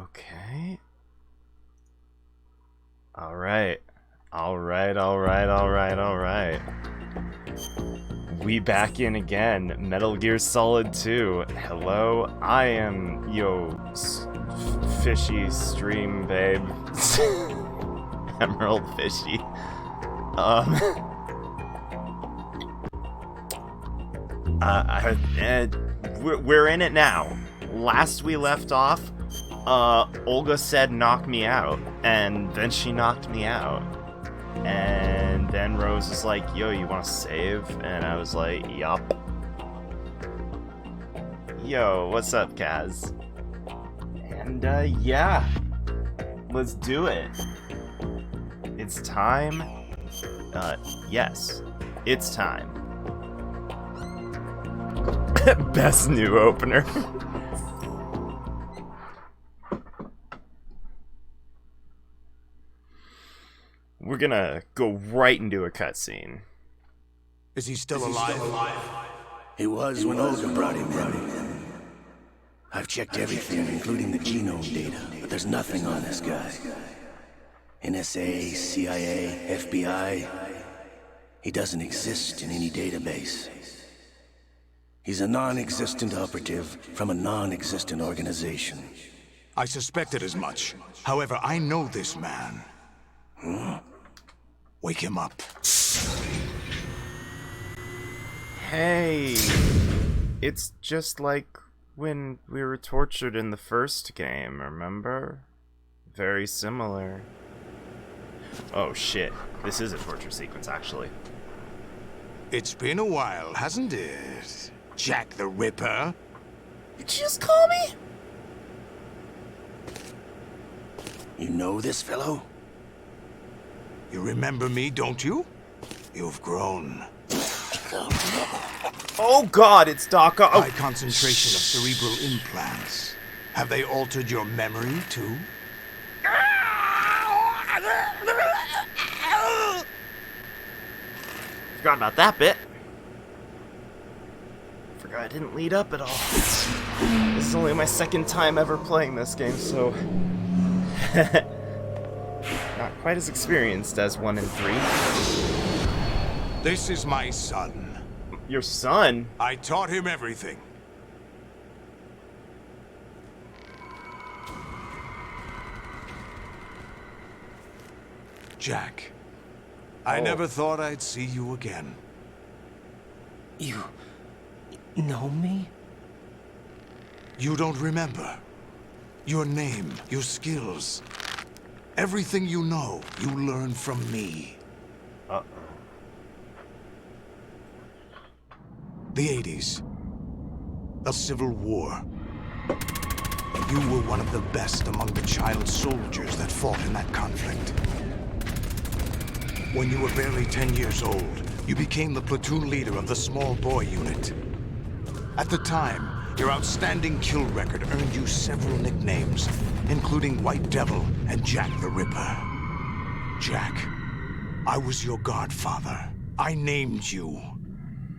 Okay. Alright. Alright. We back in again. Metal Gear Solid 2. Hello, I am fishy stream babe. Emerald Fishy. We're in it now. Last we left off, Olga said knock me out, and then she knocked me out. And then Rose was like, yo, you wanna save? And I was like, yup. Yo, what's up, Kaz? And, yeah. Let's do it. It's time. Yes. It's time. Best new opener. We're gonna go right into a cutscene. Is he still alive? He was when Olga brought him in. I've checked everything, including the genome data, but there's nothing on this guy. NSA, CIA, FBI. He doesn't exist in any database. He's a non-existent operative from a non-existent organization. I suspected as much. However, I know this man. Wake him up. Hey, it's just like when we were tortured in the first game, remember? Very similar. Oh shit, this is a torture sequence actually. It's been a while, hasn't it? Jack the Ripper? Did you just call me? You know this fellow? You remember me, don't you? You've grown. Oh god, it's Doc. Oh. High concentration of cerebral implants. Have they altered your memory, too? Forgot about that bit. Forgot I didn't lead up at all. This is only my second time ever playing this game, so... not quite as experienced as 1 and 3. This is my son. Your son? I taught him everything. Jack, I never thought I'd see you again. You know me? You don't remember. Your name, your skills. Everything you know, you learn from me. Uh-oh. The 80s. A civil war. You were one of the best among the child soldiers that fought in that conflict. When you were barely 10 years old, you became the platoon leader of the small boy unit. At the time, your outstanding kill record earned you several nicknames, including White Devil and Jack the Ripper. Jack, I was your godfather. I named you.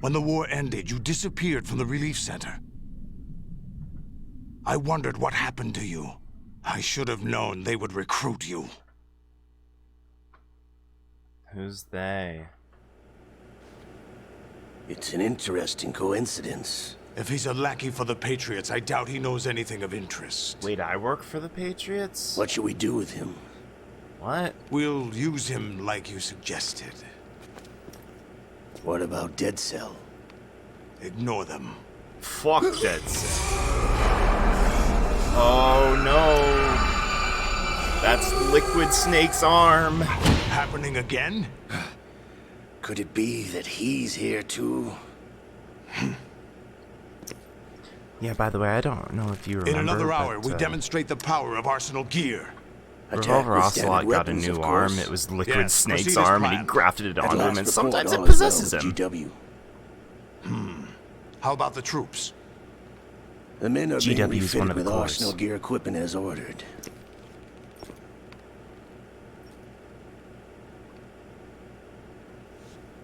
When the war ended, you disappeared from the relief center. I wondered what happened to you. I should have known they would recruit you. Who's they? It's an interesting coincidence. If he's a lackey for the Patriots, I doubt he knows anything of interest. Wait, I work for the Patriots? What should we do with him? What? We'll use him like you suggested. What about Dead Cell? Ignore them. Fuck Dead Cell. Oh no. That's Liquid Snake's arm. Happening again? Could it be that he's here too? Yeah, by the way, I don't know if you remember. In another hour, but, we demonstrate the power of Arsenal gear. Revolver Attack with Ocelot standard got a weapons, new of arm. course. It was Liquid Yes, Snake's proceed as arm, and he planned. grafted it At onto him, last and report, sometimes all it is possesses well him. with GW. How about the troops? The men are being GW is one refitted of the with cores. Arsenal gear equipment as ordered.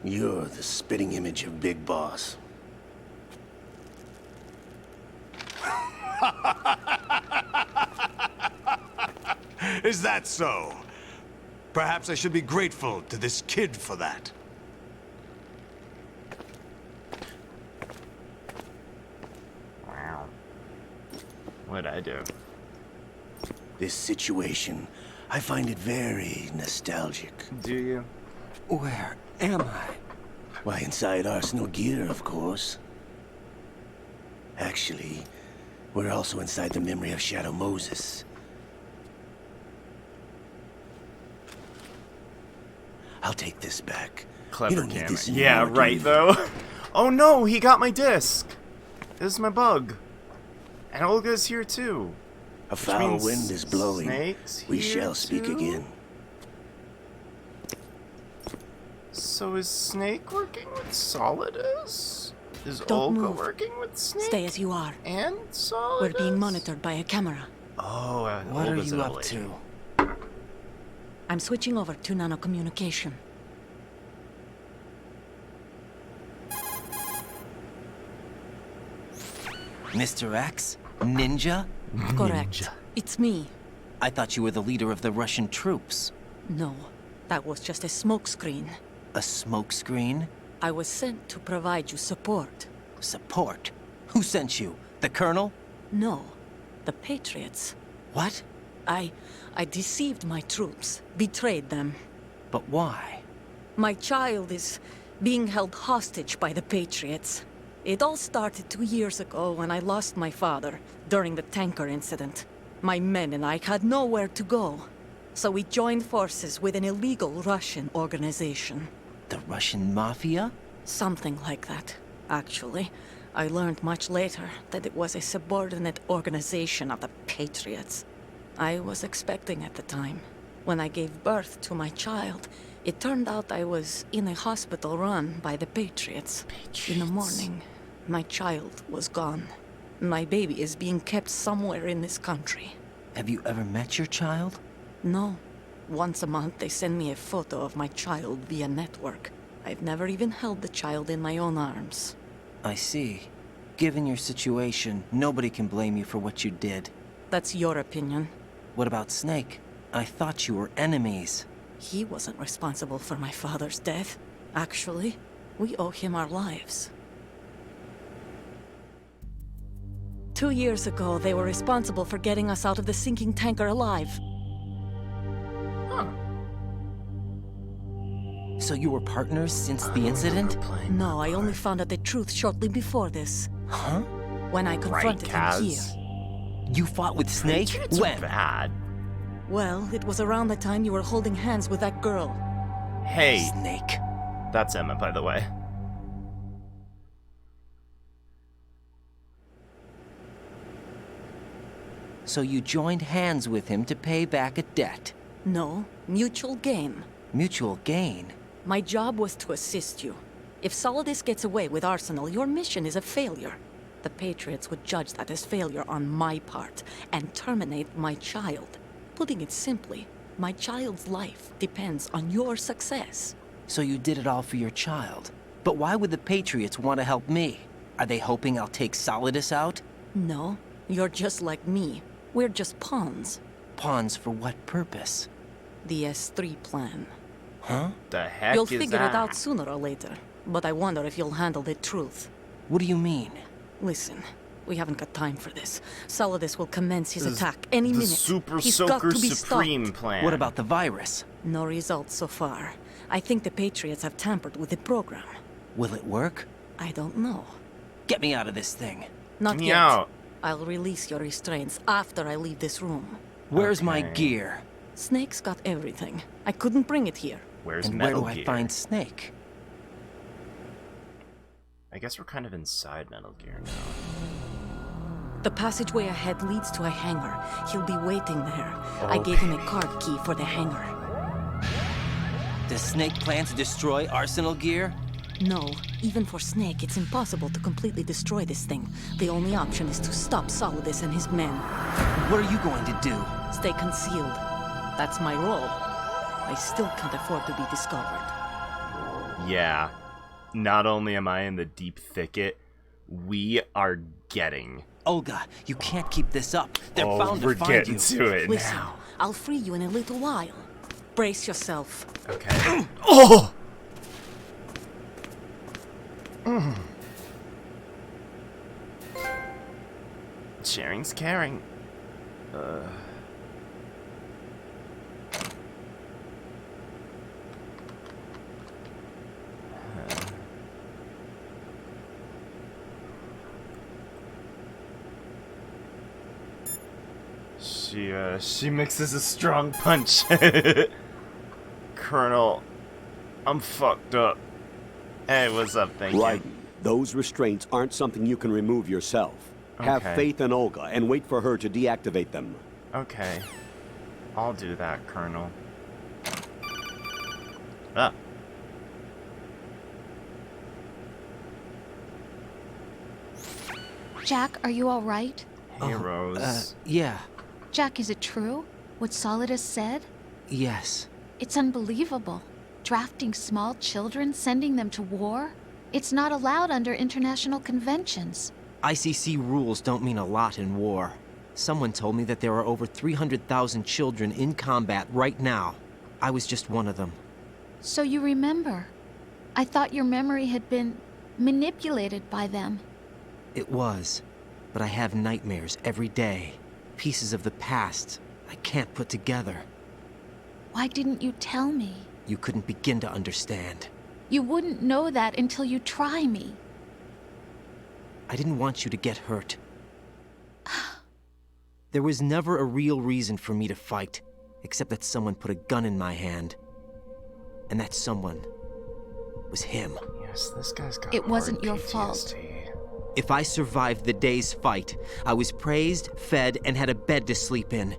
You're the spitting image of Big Boss. Is that so? Perhaps I should be grateful to this kid for that. Wow. What'd I do? This situation, I find it very nostalgic. Do you? Where am I? Why, inside Arsenal gear, of course. Actually, we're also inside the memory of Shadow Moses. I'll take this back. Clever you don't need camera. this Yeah, anymore, do right you? though. Oh no, he got my disc. This is my bug. And Olga's here too. A foul means wind is blowing. Snake's We here shall speak too? again. So is Snake working with Solidus? Is Don't Olga move. working with Snake? Stay as you are. And Solidus? We're being monitored by a camera. Oh, What are Olga's you an up old to? lady. I'm switching over to nanocommunication. Mr. X? Ninja? Correct. It's me. I thought you were the leader of the Russian troops. No, that was just a smokescreen. A smokescreen? I was sent to provide you support. Support? Who sent you? The Colonel? No, the Patriots. What? I deceived my troops, betrayed them. But why? My child is being held hostage by the Patriots. It all started 2 years ago when I lost my father during the tanker incident. My men and I had nowhere to go, so we joined forces with an illegal Russian organization. The Russian Mafia? Something like that, actually. I learned much later that it was a subordinate organization of the Patriots. I was expecting at the time. When I gave birth to my child, it turned out I was in a hospital run by the Patriots. In the morning, my child was gone. My baby is being kept somewhere in this country. Have you ever met your child? No. Once a month, they send me a photo of my child via network. I've never even held the child in my own arms. I see. Given your situation, nobody can blame you for what you did. That's your opinion. What about Snake? I thought you were enemies. He wasn't responsible for my father's death. Actually, we owe him our lives. 2 years ago, they were responsible for getting us out of the sinking tanker alive. Huh. So you were partners since the incident? No, I only found out the truth shortly before this. Huh? When I confronted him here. Kaz. You fought with Snake? Patriots are When? bad. Well, it was around the time you were holding hands with that girl. Hey, Snake. that's Emma, by the way. So you joined hands with him to pay back a debt. No, mutual gain. Mutual gain. My job was to assist you. If Solidus gets away with Arsenal, your mission is a failure. The Patriots would judge that as failure on my part and terminate my child. Putting it simply, my child's life depends on your success. So you did it all for your child. But why would the Patriots want to help me? Are they hoping I'll take Solidus out? No, you're just like me. We're just pawns. Pawns for what purpose? The S3 plan. Huh? The heck You'll is figure that? it out sooner or later, but I wonder if you'll handle the truth. What do you mean? Listen, we haven't got time for this. Solidus will commence his This is attack any the minute. Super He's Soaker got to be Supreme stopped. plan. What about the virus? No results so far. I think the Patriots have tampered with the program. Will it work? I don't know. Get me out of this thing. Not Get me yet. out. I'll release your restraints after I leave this room. Where's my Okay. gear? Snake's got everything. I couldn't bring it here. Where's And where Metal do I Gear? find Snake? I guess we're kind of inside Metal Gear now. The passageway ahead leads to a hangar. He'll be waiting there. I gave him a card key for the hangar. Does Snake plan to destroy Arsenal gear? No, even for Snake, it's impossible to completely destroy this thing. The only option is to stop Solidus and his men. What are you going to do? Stay concealed. That's my role. I still can't afford to be discovered. Yeah. Not only am I in the deep thicket, we are getting. Olga, you can't keep this up. They're bound to we're find getting you. to it Listen, now. I'll free you in a little while. Brace yourself. Okay. Oh! Sharing's caring. She mixes a strong punch. Colonel, I'm fucked up. Hey, what's up, thank you. Right. Those restraints aren't something you can remove yourself. Have Okay. faith in Olga and wait for her to deactivate them. Okay. I'll do that, Colonel. Ah. Jack, are you all right? Hey, Rose. Yeah. Jack, is it true? What Solidus said? Yes. It's unbelievable. Drafting small children, sending them to war? It's not allowed under international conventions. ICC rules don't mean a lot in war. Someone told me that there are over 300,000 children in combat right now. I was just one of them. So you remember. I thought your memory had been manipulated by them. It was. But I have nightmares every day. Pieces of the past I can't put together. Why didn't you tell me? You couldn't begin to understand. You wouldn't know that until you try me. I didn't want you to get hurt. There was never a real reason for me to fight, except that someone put a gun in my hand. And that someone was him. Yes, this guy's got It wasn't hard your PTSD. fault. If I survived the day's fight, I was praised, fed, and had a bed to sleep in.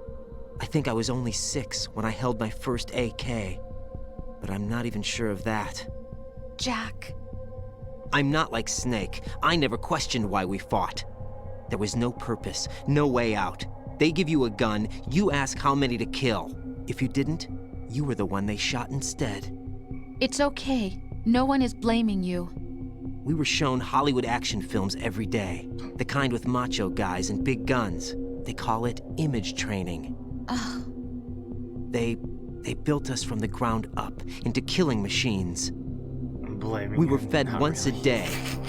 I think I was only 6 when I held my first AK. But I'm not even sure of that. Jack. I'm not like Snake. I never questioned why we fought. There was no purpose, no way out. They give you a gun, you ask how many to kill. If you didn't, you were the one they shot instead. It's okay. No one is blaming you. We were shown Hollywood action films every day. The kind with macho guys and big guns. They call it image training. Ugh. They built us from the ground up into killing machines. I'm blaming We were him, fed not once a really. day.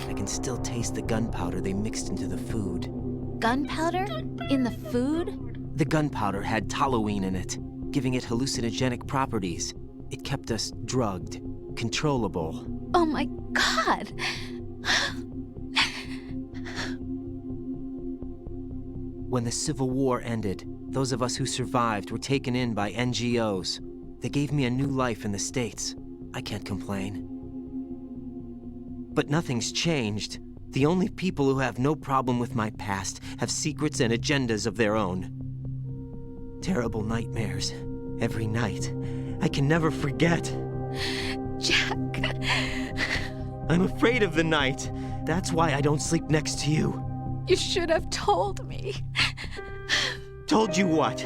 I can still taste the gunpowder they mixed into the food. Gunpowder? In the food? The gunpowder had toluene in it, giving it hallucinogenic properties. It kept us drugged, controllable. Oh my God! When the Civil War ended, those of us who survived were taken in by NGOs. They gave me a new life in the States. I can't complain. But nothing's changed. The only people who have no problem with my past have secrets and agendas of their own. Terrible nightmares. Every night. I can never forget. Jack! I'm afraid of the night. That's why I don't sleep next to you. You should have told me. Told you what?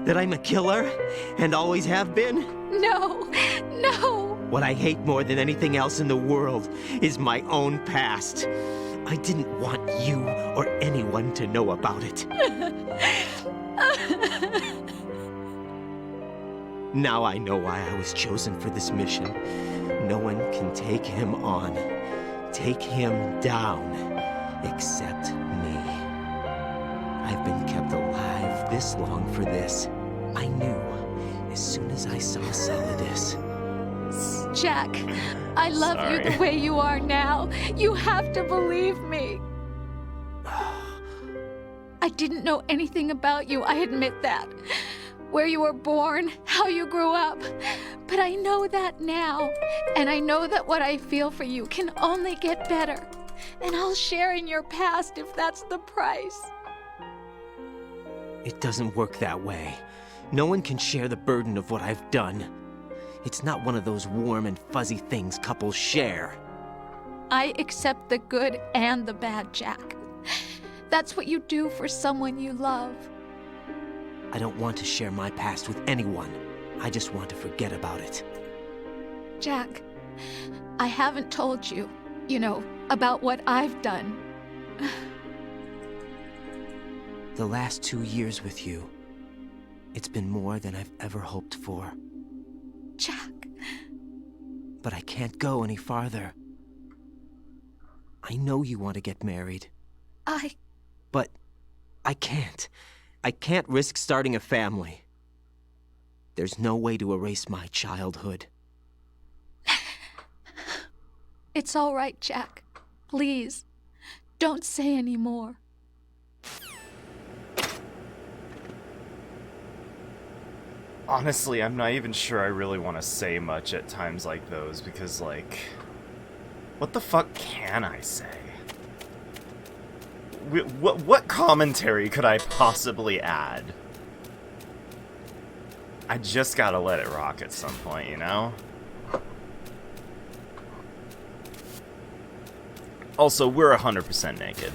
That I'm a killer? And always have been? No! No! What I hate more than anything else in the world is my own past. I didn't want you or anyone to know about it. Now I know why I was chosen for this mission. No one can take him on, take him down, except me. I've been kept alive this long for this. I knew as soon as I saw Solidus. Jack, I love you Sorry. the way you are now. You have to believe me. I didn't know anything about you, I admit that. Where you were born, how you grew up. But I know that now. And I know that what I feel for you can only get better. And I'll share in your past if that's the price. It doesn't work that way. No one can share the burden of what I've done. It's not one of those warm and fuzzy things couples share. I accept the good and the bad, Jack. That's what you do for someone you love. I don't want to share my past with anyone. I just want to forget about it. Jack, I haven't told you, about what I've done. The last 2 years with you, It's been more than I've ever hoped for. Jack. But I can't go any farther. I know you want to get married. But I can't. I can't risk starting a family. There's no way to erase my childhood. It's all right, Jack. Please, don't say any more. Honestly, I'm not even sure I really want to say much at times like those, because, like, what the fuck can I say? What commentary could I possibly add? I just gotta let it rock at some point, you know? Also, we're 100% naked.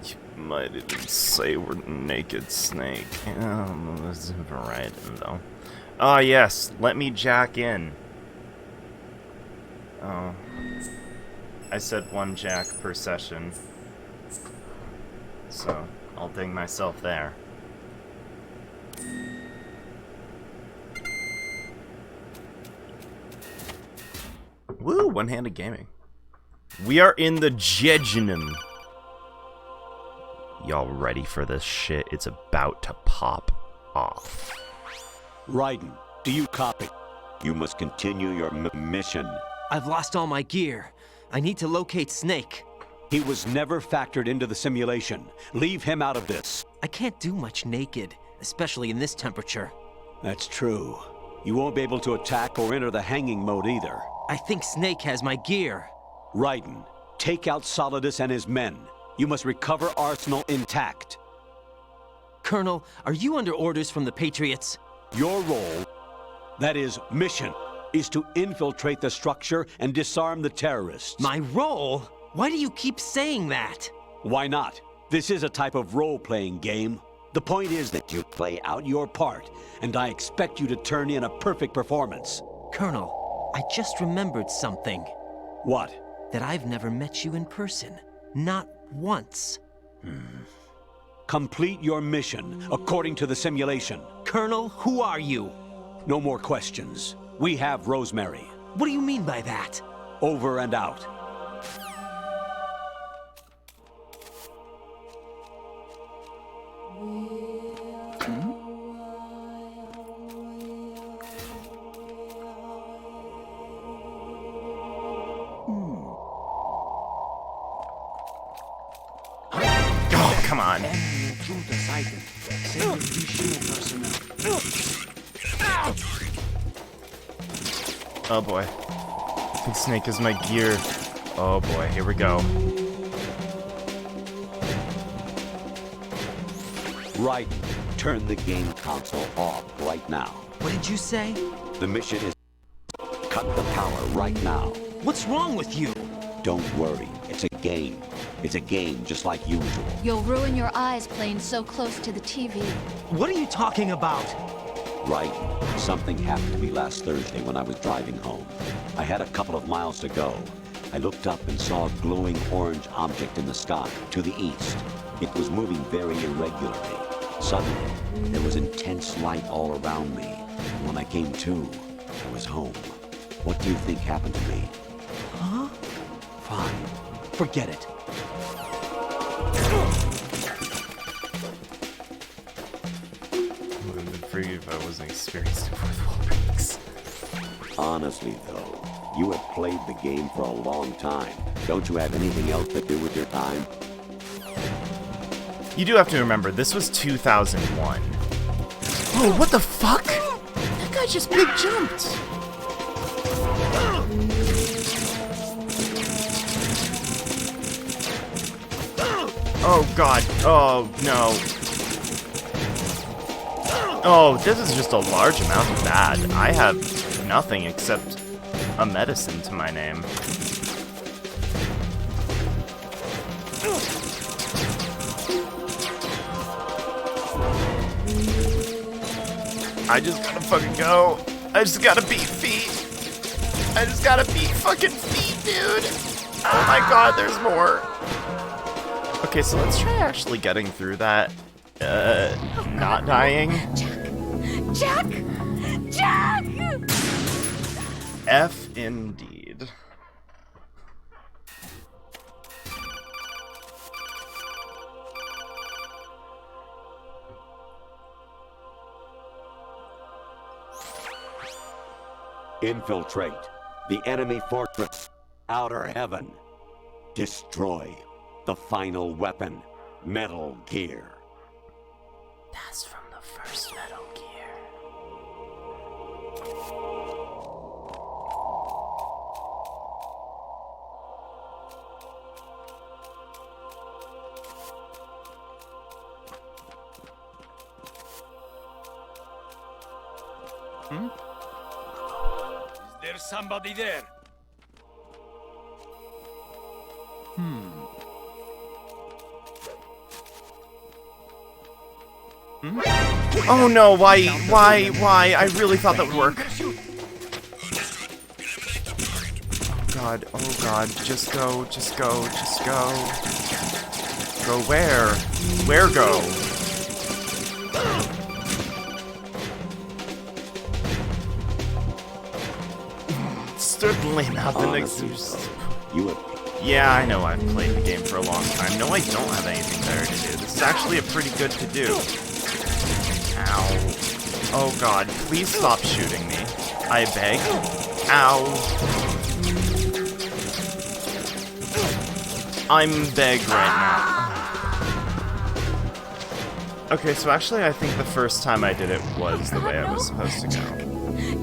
You might even say we're naked, Snake. That's right, though. Ah, yes, let me jack in. Oh. I said 1 jack per session. So, I'll ding myself there. Woo, one-handed gaming. We are in the Jejunum. Y'all ready for this shit? It's about to pop off. Raiden, do you copy? You must continue your mission. I've lost all my gear. I need to locate Snake. He was never factored into the simulation. Leave him out of this. I can't do much naked, especially in this temperature. That's true. You won't be able to attack or enter the hanging mode either. I think Snake has my gear. Raiden, take out Solidus and his men. You must recover Arsenal intact. Colonel, are you under orders from the Patriots? Your role, that is, mission, is to infiltrate the structure and disarm the terrorists. My role? Why do you keep saying that? Why not? This is a type of role-playing game. The point is that you play out your part, and I expect you to turn in a perfect performance. Colonel, I just remembered something. What? That I've never met you in person. Not once. Complete your mission according to the simulation. Colonel, who are you? No more questions. We have Rosemary. What do you mean by that? Over and out. Oh, come on. Oh boy. I think Snake is my gear. Oh boy, here we go. Right. Turn the game console off right now. What did you say? The mission is cut the power right now. What's wrong with you? Don't worry. It's a game. It's a game just like usual. You'll ruin your eyes playing so close to the TV. What are you talking about? Right. Something happened to me last Thursday when I was driving home. I had a couple of miles to go. I looked up and saw a glowing orange object in the sky to the east. It was moving very irregularly. Suddenly, there was intense light all around me. And when I came to, I was home. What do you think happened to me? Huh? Fine. Forget it. Would have been free if I wasn't experienced in fourth wall breaks. Honestly, though, you have played the game for a long time. Don't you have anything else to do with your time? You do have to remember, this was 2001. Oh, what the fuck? That guy just big jumped. Oh god. Oh no. Oh, this is just a large amount of bad. I have nothing except a medicine to my name. I just gotta fucking go. I just gotta beat feet. I just gotta beat fucking feet, dude. Oh my god, there's more. Okay, so let's try actually getting through that Not dying? Jack! Jack! F indeed. Infiltrate the enemy fortress, Outer Heaven. Destroy the final weapon, Metal Gear. That's from the first Metal Gear. Is there somebody there? Oh no, why? I really thought that would work. Oh god, just go. Go where? Where go? Certainly nothing exists. You have Yeah, I know I've played the game for a long time. No, I don't have anything better to do. This is actually a pretty good to do. Ow. Oh god, please stop shooting me. I beg. Ow. I'm beg right now. Okay, so actually I think the first time I did it was the way I was supposed to go.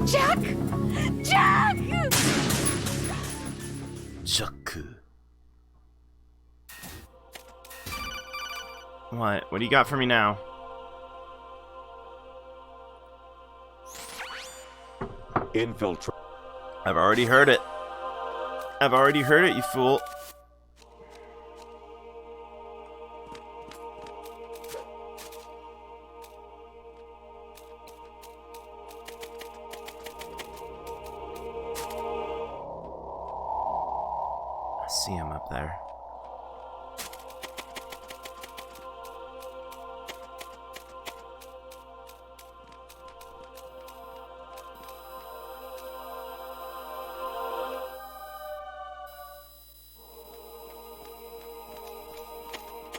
Jack! Jack! Chuck. What? What do you got for me now? infiltrate. I've already heard it. You fool. I see him up there.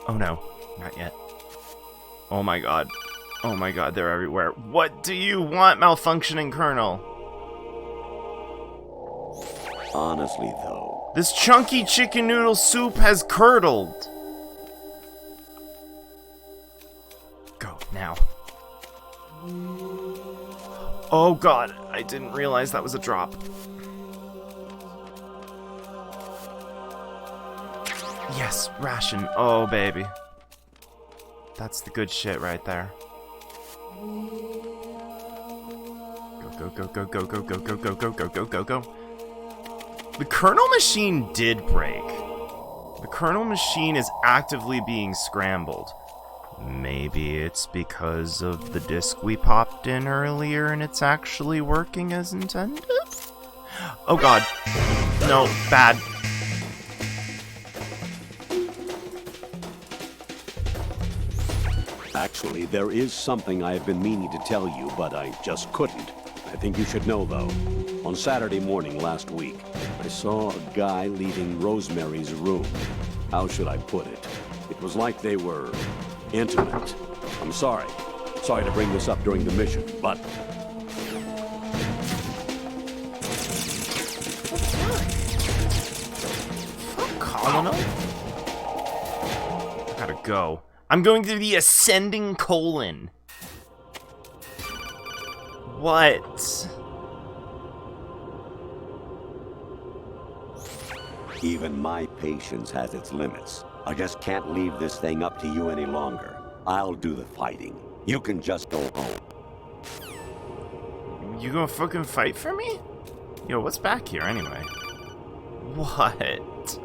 Oh no, not yet. Oh my god. Oh my god, they're everywhere. What do you want, malfunctioning Colonel? Honestly, though, This chunky chicken noodle soup has curdled. Go, now. Oh god, I didn't realize that was a drop. Yes, ration. Oh, baby. That's the good shit right there. Go, go, go, go, go, go, go, go, go, go, go, go, go. The kernel machine did break. The kernel machine is actively being scrambled. Maybe it's because of the disk we popped in earlier and it's actually working as intended? Oh god. No, bad. actually, there is something I have been meaning to tell you, but I just couldn't. I think you should know, though. On Saturday morning last week, I saw a guy leaving Rosemary's room. How should I put it? It was like they were intimate. I'm sorry. Sorry to bring this up during the mission, but... Colonel? I gotta go. I'm going to the ascending colon. What? Even my patience has its limits. I just can't leave this thing up to you any longer. I'll do the fighting. You can just go home. You gonna fucking fight for me? Yo, what's back here anyway? What?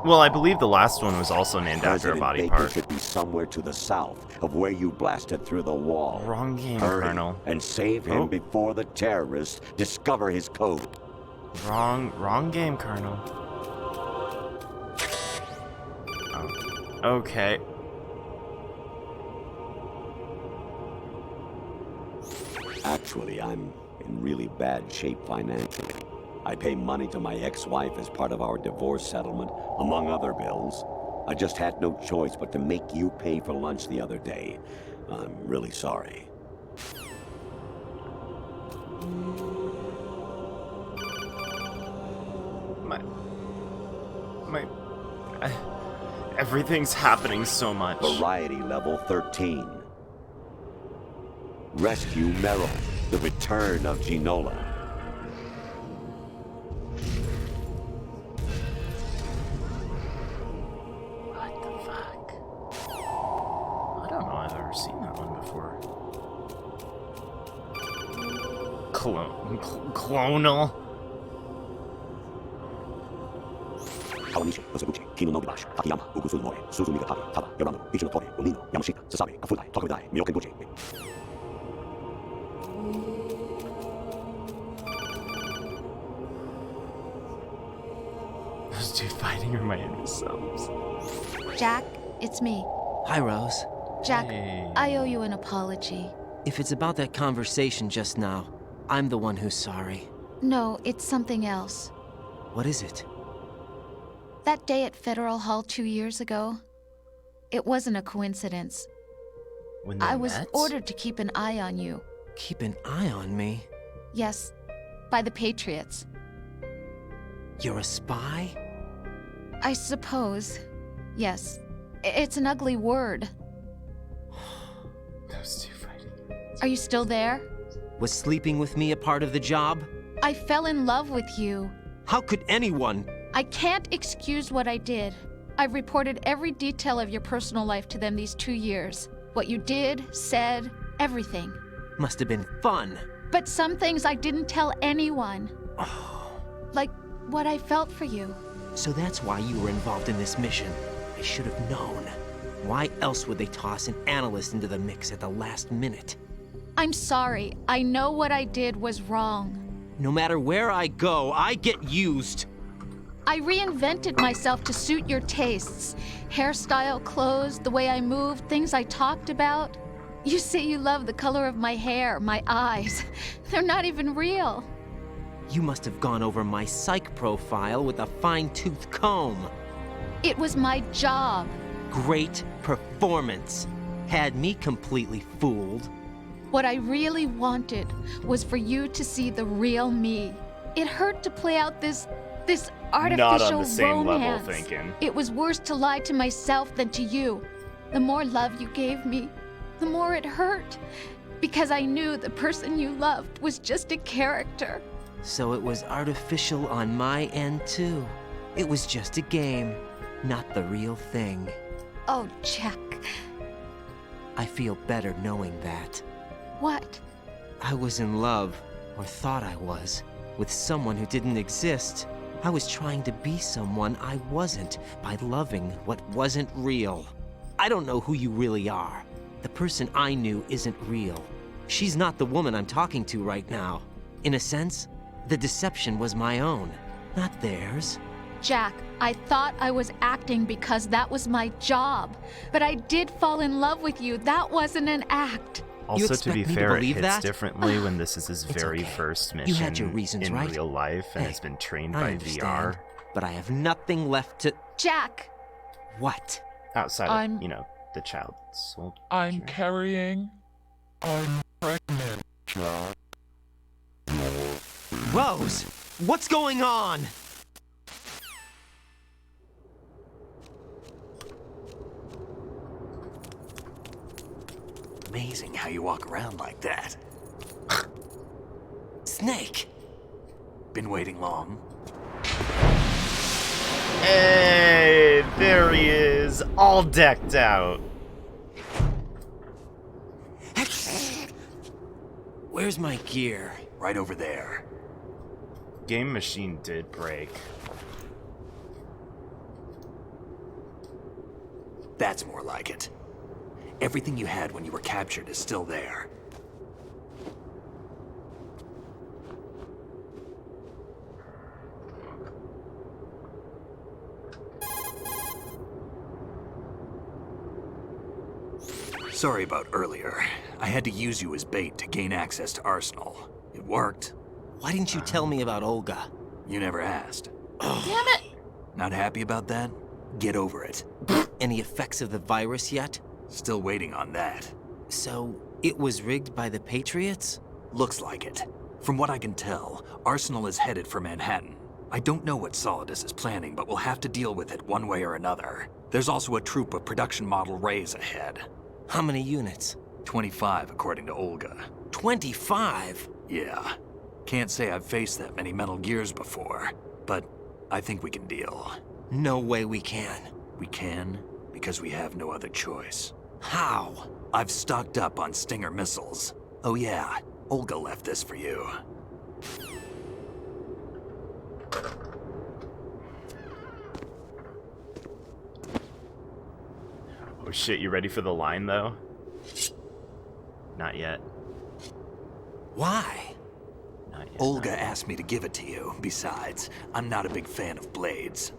Well, I believe the last one was also named after a President body Baker part. should be somewhere to the south of where you blasted through the wall. Wrong game, Hurry Colonel. and save him Oh. before the terrorists discover his code. Wrong game, Colonel. Okay. Actually, I'm in really bad shape financially. I pay money to my ex-wife as part of our divorce settlement, among other bills. I just had no choice but to make you pay for lunch the other day. I'm really sorry. My... Everything's happening so much. Variety level 13. Rescue Merrill. The return of Ginola. What the fuck? I don't know I've ever seen that one before. Clonal? Kawanishi, Osabuchi, Kino no Bibashi, Takayama, Ugusu Mori, Suzumiga Tari, Tada, Yorano, Ichi no Tori, Umino, Yamashita, Sasabe, Kafudai, Tokamidai, Miyokenbuchi. Those two fighting are my innocents. Jack, it's me. Hi, Rose. Jack, Hey. I owe you an apology. If it's about that conversation just now, I'm the one who's sorry. No, it's something else. What is it? That day at Federal Hall 2 years ago, it wasn't a coincidence. When they I was met? ordered to keep an eye on you. Keep an eye on me. Yes, by the Patriots. You're a spy? I suppose. Yes. It's an ugly word. Those two fighting. Are you still there? Was sleeping with me a part of the job? I fell in love with you. How could anyone? I can't excuse what I did. I've reported every detail of your personal life to them these 2 years. What you did, said, everything. Must have been fun. But some things I didn't tell anyone. Like what I felt for you. So that's why you were involved in this mission. I should have known. Why else would they toss an analyst into the mix at the last minute? I'm sorry. I know what I did was wrong. No matter where I go, I get used. I reinvented myself to suit your tastes. Hairstyle, clothes, the way I moved, things I talked about. You say you love the color of my hair, my eyes. They're not even real. You must have gone over my psych profile with a fine-tooth comb. It was my job. Great performance. Had me completely fooled. What I really wanted was for you to see the real me. It hurt to play out this artificial Not on the same level romance. thinking. It was worse to lie to myself than to you. The more love you gave me, the more it hurt. Because I knew the person you loved was just a character. So it was artificial on my end, too. It was just a game, not the real thing. Oh, Jack. I feel better knowing that. What? I was in love, or thought I was, with someone who didn't exist. I was trying to be someone I wasn't by loving what wasn't real. I don't know who you really are. The person I knew isn't real. She's not the woman I'm talking to right now. In a sense, the deception was my own, not theirs. Jack, I thought I was acting because that was my job. But I did fall in love with you. That wasn't an act. Also, to be expect me to fair, it believe hits that? differently when this is his It's very okay. first mission You had your reasons, in right? real life and Hey, has been trained I by understand, VR. but I have nothing left to... Jack! What? Outside I'm- of, the child soldier. I'm carrying. I'm pregnant, Jack. Rose! What's going on? Amazing how you walk around like that. Snake! Been waiting long? Hey, there he is, all decked out. Where's my gear? Right over there. Game machine did break. That's more like it. Everything you had when you were captured is still there. Sorry about earlier. I had to use you as bait to gain access to Arsenal. It worked. Why didn't you tell me about Olga? You never asked. Damn it! Not happy about that? Get over it. Any effects of the virus yet? Still waiting on that. So, it was rigged by the Patriots? Looks like it. From what I can tell, Arsenal is headed for Manhattan. I don't know what Solidus is planning, but we'll have to deal with it one way or another. There's also a troop of production model Rays ahead. How many units? 25, according to Olga. 25? Yeah. Can't say I've faced that many Metal Gears before, but I think we can deal. No way we can. We can, because we have no other choice. How? I've stocked up on Stinger missiles. Oh yeah, Olga left this for you. Oh shit, you ready for the line though? Not yet. Why? Not yet. Olga asked me to give it to you. Besides, I'm not a big fan of blades.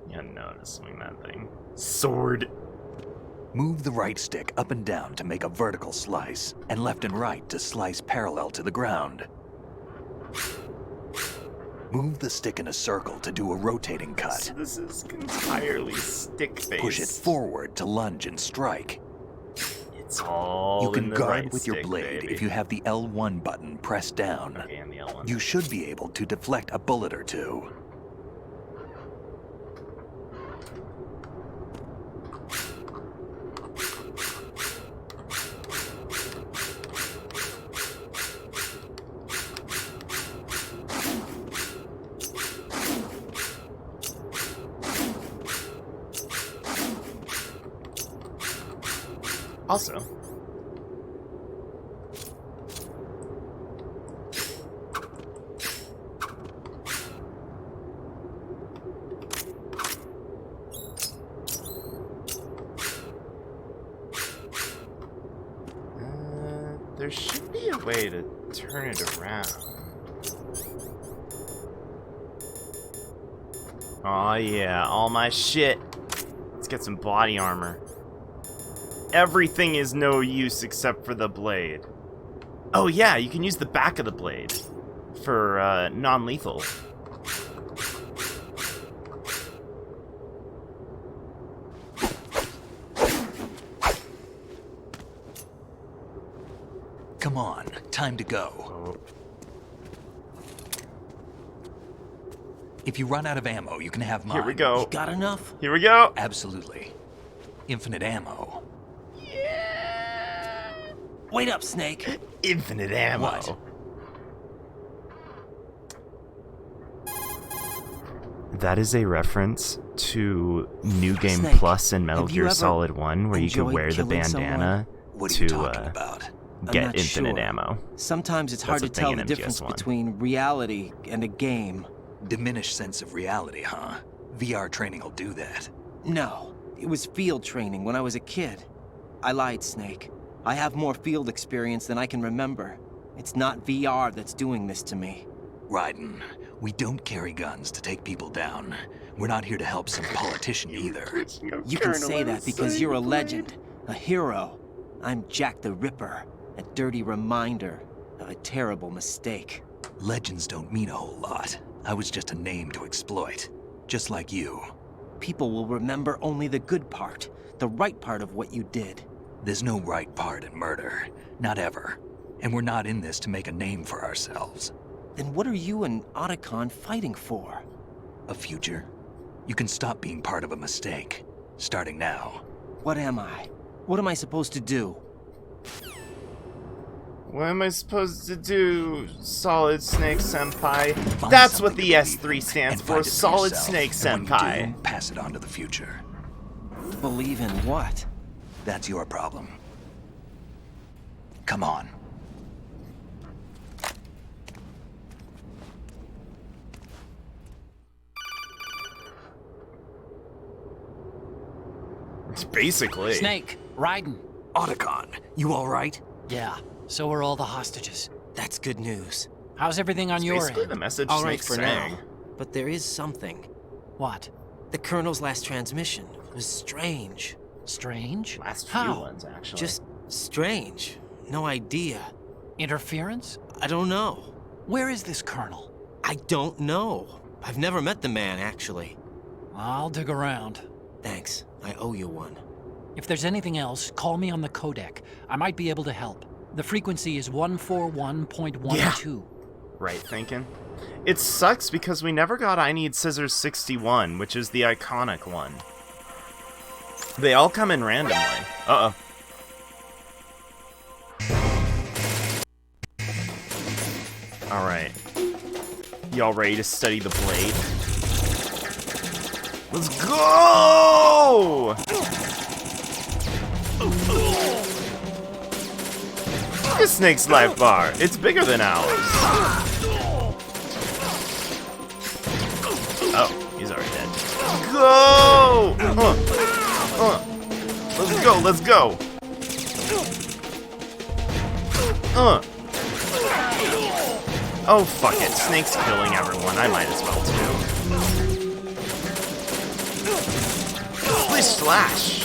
Yeah, no, to swing that thing. Sword! Move the right stick up and down to make a vertical slice, and left and right to slice parallel to the ground. Move the stick in a circle to do a rotating cut. So this is entirely stick-based. Push it forward to lunge and strike. It's all You can in the guard right with your stick, blade baby. if you have the L1 button pressed down. Okay, and the L1. You should be able to deflect a bullet or two. Also, there should be a way to turn it around. Oh yeah, all my shit. Let's get some body armor. Everything is no use except for the blade. Oh yeah, you can use the back of the blade for non-lethal. Come on, time to go. Oh. If you run out of ammo, you can have mine. Here we go. Got enough? Here we go. Absolutely. Infinite ammo. Wait up, Snake. Infinite ammo. What? That is a reference to New Game Snake, Plus and Metal have you Gear ever Solid 1, where you could enjoyed wear the killing bandana What are you to talking about? I'm get not infinite sure. ammo. Sometimes it's That's hard a to thing tell in the difference MGS1. between reality and a game. Diminished sense of reality, huh? VR training will do that. No, it was field training when I was a kid. I lied, Snake. I have more field experience than I can remember. It's not VR that's doing this to me. Raiden, we don't carry guns to take people down. We're not here to help some politician either. You can say that because you're a legend, a hero. I'm Jack the Ripper, a dirty reminder of a terrible mistake. Legends don't mean a whole lot. I was just a name to exploit. Just like you. People will remember only the good part, the right part of what you did. There's no right part in murder. Not ever. And we're not in this to make a name for ourselves. Then what are you and Otacon fighting for? A future? You can stop being part of a mistake. Starting now. What am I? What am I supposed to do? What am I supposed to do, Solid Snake Senpai? Find That's what something the to believe S3 in stands and for, find it Solid yourself. Snake And when Senpai. you do, pass it on to the future. Believe in what? That's your problem. Come on. Basically. Snake, Raiden. Otacon, you alright? Yeah, so are all the hostages. That's good news. How's everything on your Basically end? the message All right Snake's for saying. now. But there is something. What? The Colonel's last transmission was strange. Strange? Last few How? ones, actually. Just strange. No idea. Interference? I don't know. Where is this colonel? I don't know. I've never met the man, actually. I'll dig around. Thanks. I owe you one. If there's anything else, call me on the codec. I might be able to help. The frequency is 141.12. Yeah. Right thinking. It sucks because we never got I Need Scissors 61, which is the iconic one. They all come in randomly. Uh-oh. Alright. Y'all ready to study the blade? Let's go! This Snake's life bar. It's bigger than ours. Oh, he's already dead. Go! Let's go, let's go. Oh, fuck it. Snake's killing everyone. I might as well, too. Splish slash.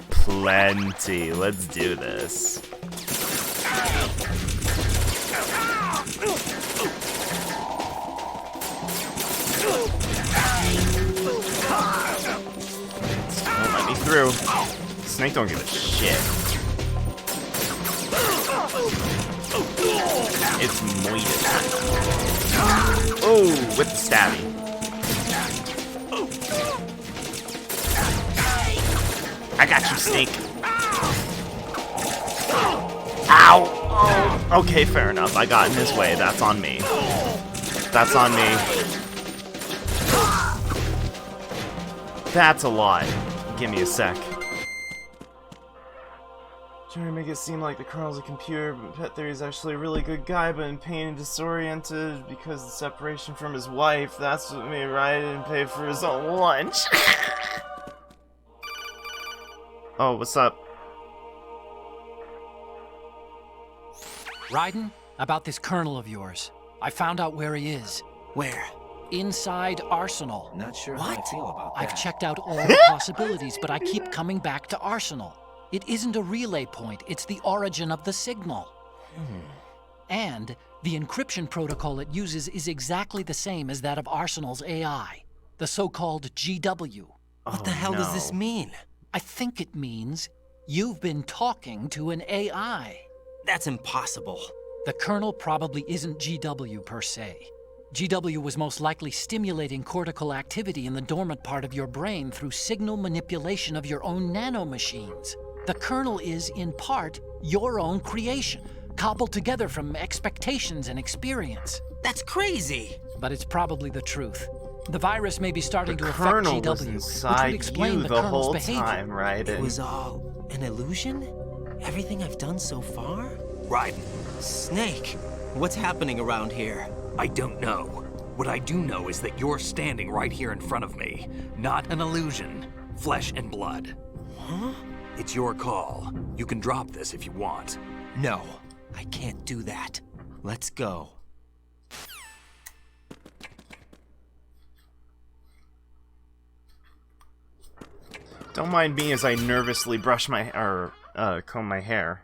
Plenty. Let's do this. Don't let me through. Snake don't give a shit. It's moited. Oh, with the stabby. I got you, Snake. Ow! Oh. Okay, fair enough. I got in his way. That's on me. That's on me. That's a lot. Give me a sec. Trying to make it seem like the Colonel's a computer, but Pet Theory is actually a really good guy, but in pain and disoriented because of the separation from his wife. That's what made Ryan pay for his own lunch. Oh, what's up? Raiden, about this colonel of yours. I found out where he is. Where? Inside Arsenal. Not sure how I feel about that. I've checked out all the possibilities, but I keep coming back to Arsenal. It isn't a relay point, it's the origin of the signal. And the encryption protocol it uses is exactly the same as that of Arsenal's AI, the so-called GW. What the hell does this mean? I think it means you've been talking to an AI. That's impossible. The Colonel probably isn't GW per se. GW was most likely stimulating cortical activity in the dormant part of your brain through signal manipulation of your own nanomachines. The Colonel is, in part, your own creation, cobbled together from expectations and experience. That's crazy! But it's probably the truth. The virus may be starting to affect Colonel GW, was which inside would explain you the the Colonel's whole behavior. time, right? It was all an illusion? Everything I've done so far? Raiden, Snake, what's happening around here? I don't know. What I do know is that you're standing right here in front of me. Not an illusion. Flesh and blood. Huh? It's your call. You can drop this if you want. No, I can't do that. Let's go. Don't mind me as I nervously brush my comb my hair.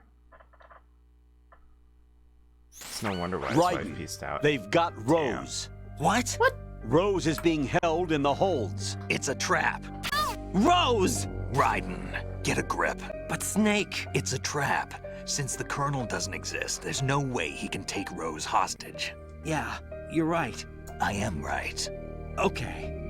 It's no wonder why his wife pieced out. They've got Rose. What? What? Rose is being held in the holds. It's a trap. Rose! Raiden, get a grip. But Snake... It's a trap. Since the Colonel doesn't exist, there's no way he can take Rose hostage. Yeah, you're right. I am right. Okay.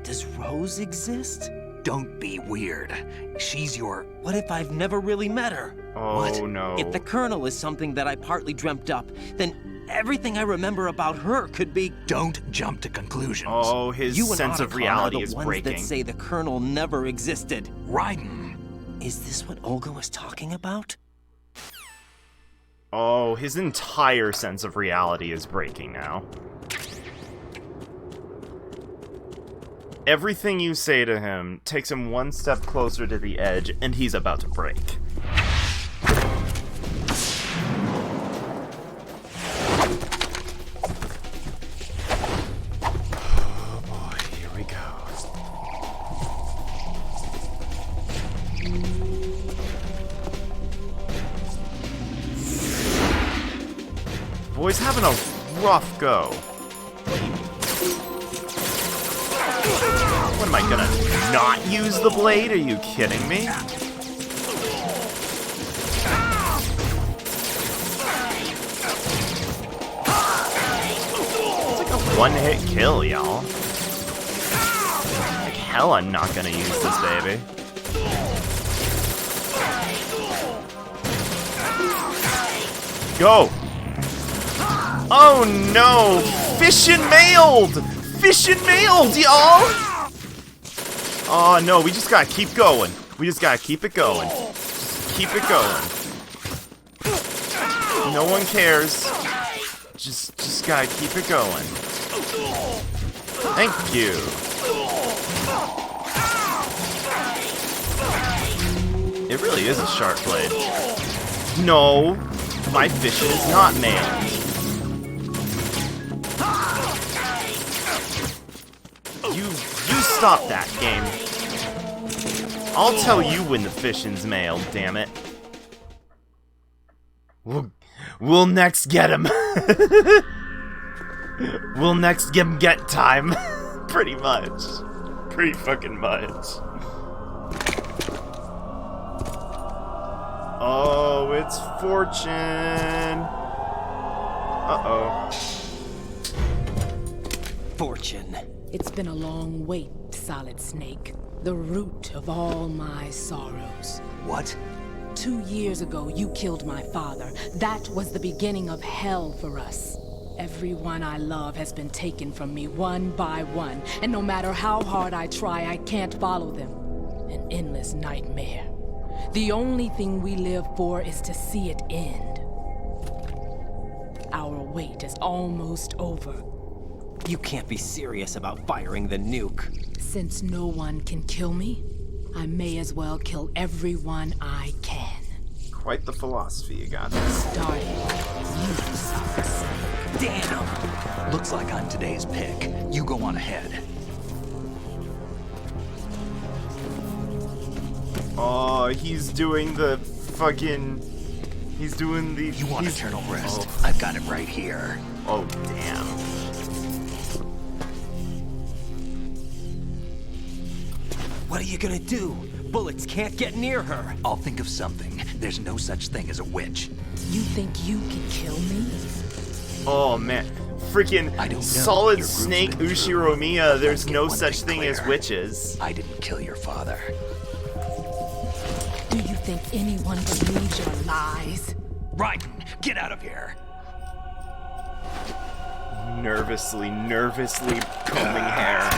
Does Rose exist? Don't be weird. She's your... What if I've never really met her? Oh, What? no. If the Colonel is something that I partly dreamt up, then everything I remember about her could be... Don't jump to conclusions. Oh, his You and sense of Otacon reality are the is ones breaking. that say the Colonel never existed. Raiden, Is this what Olga was talking about? Oh, his entire sense of reality is breaking now. Everything you say to him takes him one step closer to the edge, and he's about to break. Oh boy, here we go. Boy's having a rough go. What am I gonna not use the blade? Are you kidding me? It's like a one-hit kill, y'all. Like hell I'm not gonna use this baby. Go! Oh no! Fishin' mailed! Fishin' mailed, y'all! Oh no, we just gotta keep going. We just gotta keep it going. Just keep it going. No one cares. Just gotta keep it going. Thank you. It really is a sharp blade. No, my fishin' is not mailed. You stop that game. I'll tell you when the fishin's mailed, damn it. We'll next get him. We'll next get time. Pretty much. Pretty fucking much. Oh, it's Fortune. Uh-oh. Fortune. It's been a long wait, Solid Snake. The root of all my sorrows. What? 2 years ago, you killed my father. That was the beginning of hell for us. Everyone I love has been taken from me one by one, and no matter how hard I try, I can't follow them. An endless nightmare. The only thing we live for is to see it end. Our wait is almost over. You can't be serious about firing the nuke. Since no one can kill me, I may as well kill everyone I can. Quite the philosophy you got there. Starting with you, Solid Snake. Damn! Looks like I'm today's pick. You go on ahead. Oh, he's doing the fucking... He's doing the... You want eternal rest? Oh. I've got it right here. Oh, damn. What are you gonna do? Bullets can't get near her. I'll think of something. There's no such thing as a witch. You think you can kill me? Oh, man. Freaking Solid Snake Ushiromiya, there's no such thing as witches. I didn't kill your father. Do you think anyone believes your lies? Raiden, get out of here! Nervously combing hair.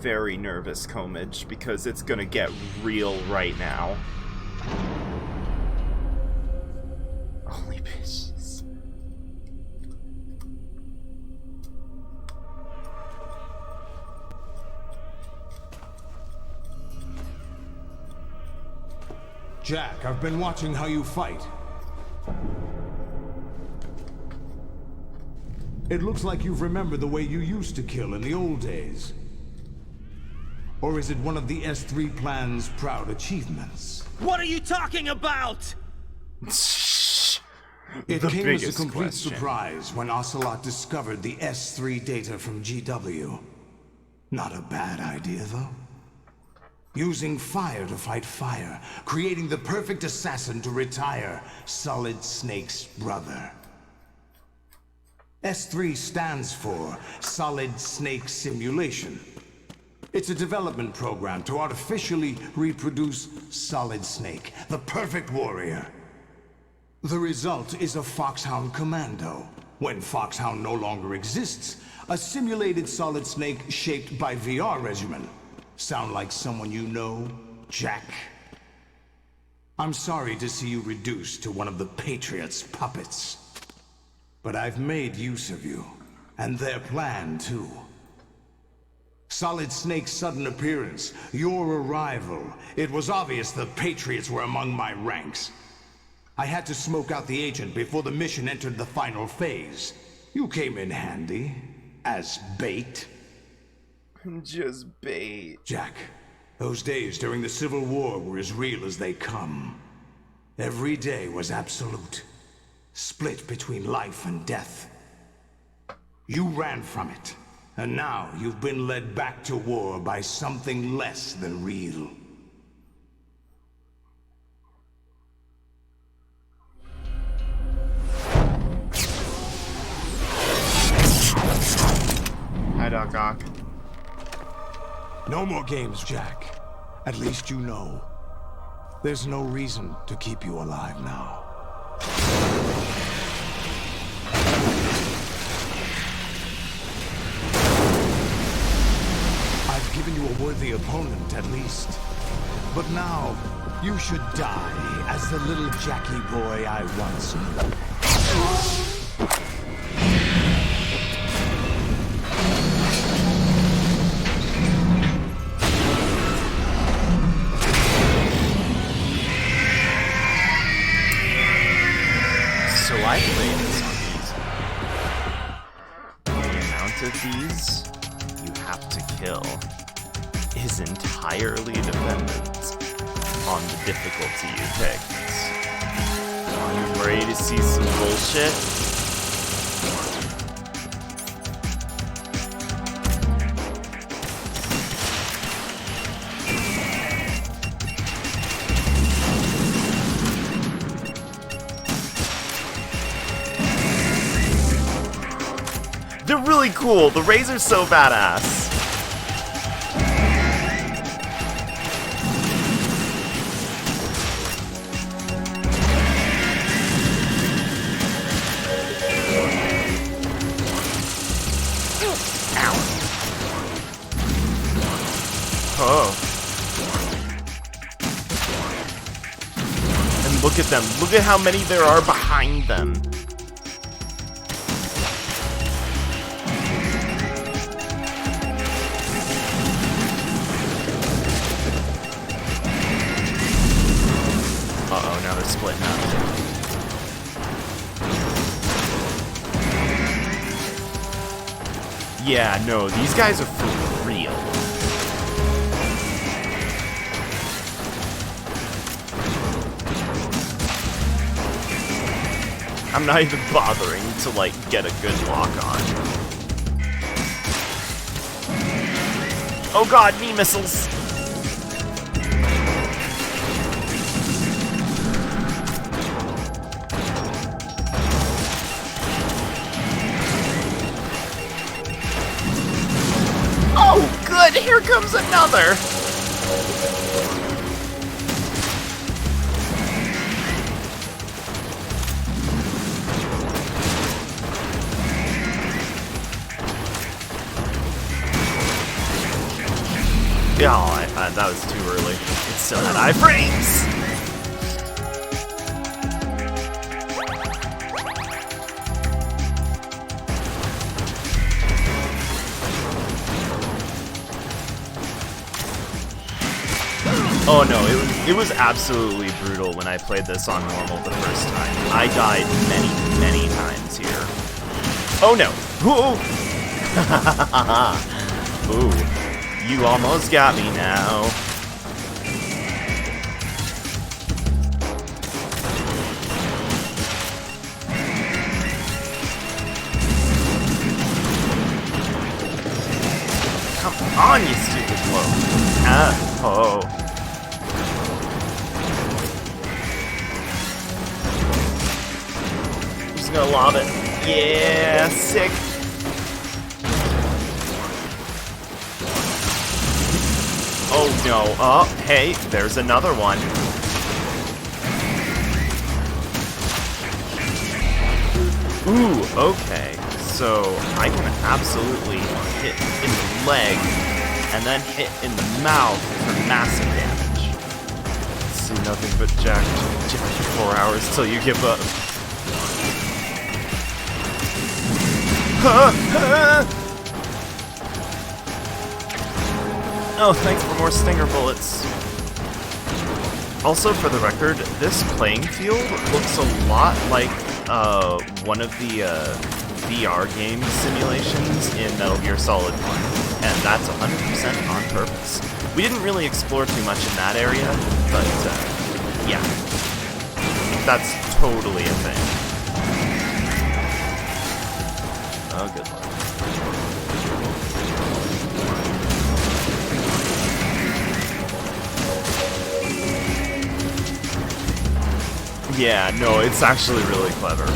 Very nervous combage, because it's gonna get real right now. Holy bitches. Jack, I've been watching how you fight. It looks like you've remembered the way you used to kill in the old days. Or is it one of the S3 plan's proud achievements? What are you talking about? It came as a complete surprise when Ocelot discovered the S3 data from GW. Not a bad idea, though. Using fire to fight fire, creating the perfect assassin to retire Solid Snake's brother. S3 stands for Solid Snake Simulation. It's a development program to artificially reproduce Solid Snake, the perfect warrior. The result is a Foxhound Commando, When Foxhound no longer exists, a simulated Solid Snake shaped by VR regimen. Sound like someone you know, Jack? I'm sorry to see you reduced to one of the Patriots' puppets. But I've made use of you, and their plan too. Solid Snake's sudden appearance, your arrival, it was obvious the Patriots were among my ranks. I had to smoke out the agent before the mission entered the final phase. You came in handy, as bait. Just bait. Jack, those days during the Civil War were as real as they come. Every day was absolute, split between life and death. You ran from it, and now you've been led back to war by something less than real. Hi, Doc Ock. No more games, Jack. At least you know. There's no reason to keep you alive now. I've given you a worthy opponent, at least. But now, you should die as the little Jackie boy I once knew. So I played this on easy. The amount of these you have to kill is entirely dependent on the difficulty you picked. Are you ready to see some bullshit? They're really cool. The Razor's so badass. Ow. Oh. And look at them. Look at how many there are behind them. Uh-oh, now they're splitting up. Yeah, no, these guys are for real. I'm not even bothering to, like, get a good lock on. Oh god, knee missiles! Oh, good! Here comes another! Oh, that was too early. It still had iframes! Oh no, it was absolutely brutal when I played this on normal the first time. I died many, many times here. Oh no! Ooh! Ooh. You almost got me now. Come on, you stupid blow. Oh. Just gonna lob it. Yeah, sick. Oh no, hey, there's another one. Ooh, okay. So I can absolutely hit in the leg and then hit in the mouth for massive damage. See nothing but Jack 4 hours till you give up. Oh, thanks for more stinger bullets. Also, for the record, this playing field looks a lot like one of the VR game simulations in Metal Gear Solid 1, and that's 100% on purpose. We didn't really explore too much in that area, but yeah, that's totally a thing. Oh, good luck. Yeah, no, it's actually really clever.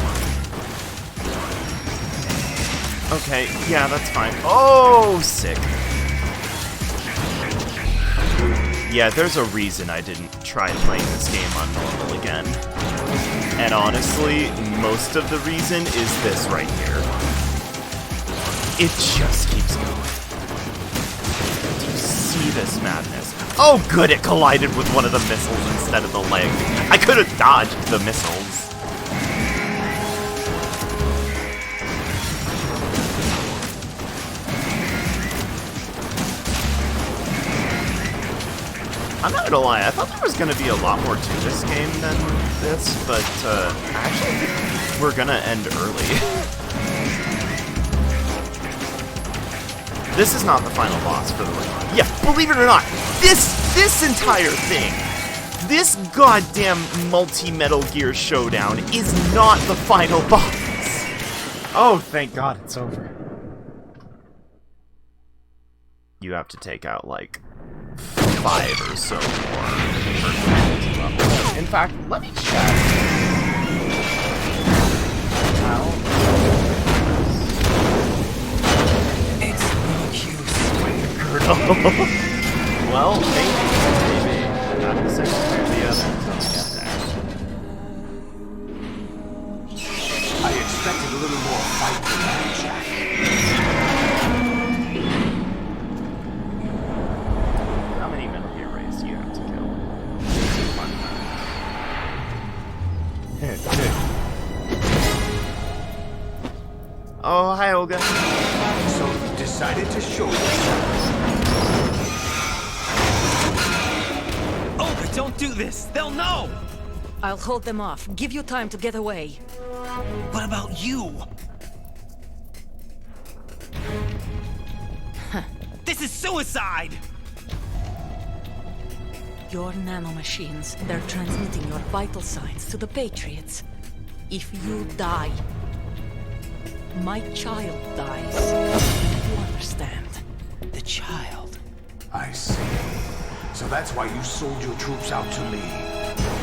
Okay, yeah, that's fine. Oh, sick. Yeah, there's a reason I didn't try playing this game on normal again. And honestly, most of the reason is this right here. It just keeps going. Do you see this madness? Oh good, it collided with one of the missiles instead of the leg. I could have dodged the missiles. I'm not gonna lie, I thought there was gonna be a lot more to this game than this, but I actually think we're gonna end early. This is not the final boss for the run. Yeah, believe it or not, this entire thing, this goddamn multi-Metal Gear showdown is not the final boss. Oh, thank God it's over. You have to take out, like, 5 or so more personality levels. In fact, let me check. It's no use. Well, maybe. Not the second or the other until I get there. I expected a little more fight than that, Jack. How many Metal Gear Rays do you have to kill? Oh, hi, Olga. So you decided to show yourself. Olga, don't do this! They'll know! I'll hold them off. Give you time to get away. What about you? This is suicide! Your nanomachines, they're transmitting your vital signs to the Patriots. If you die, my child dies. You understand? The child. I see. So that's why you sold your troops out to me.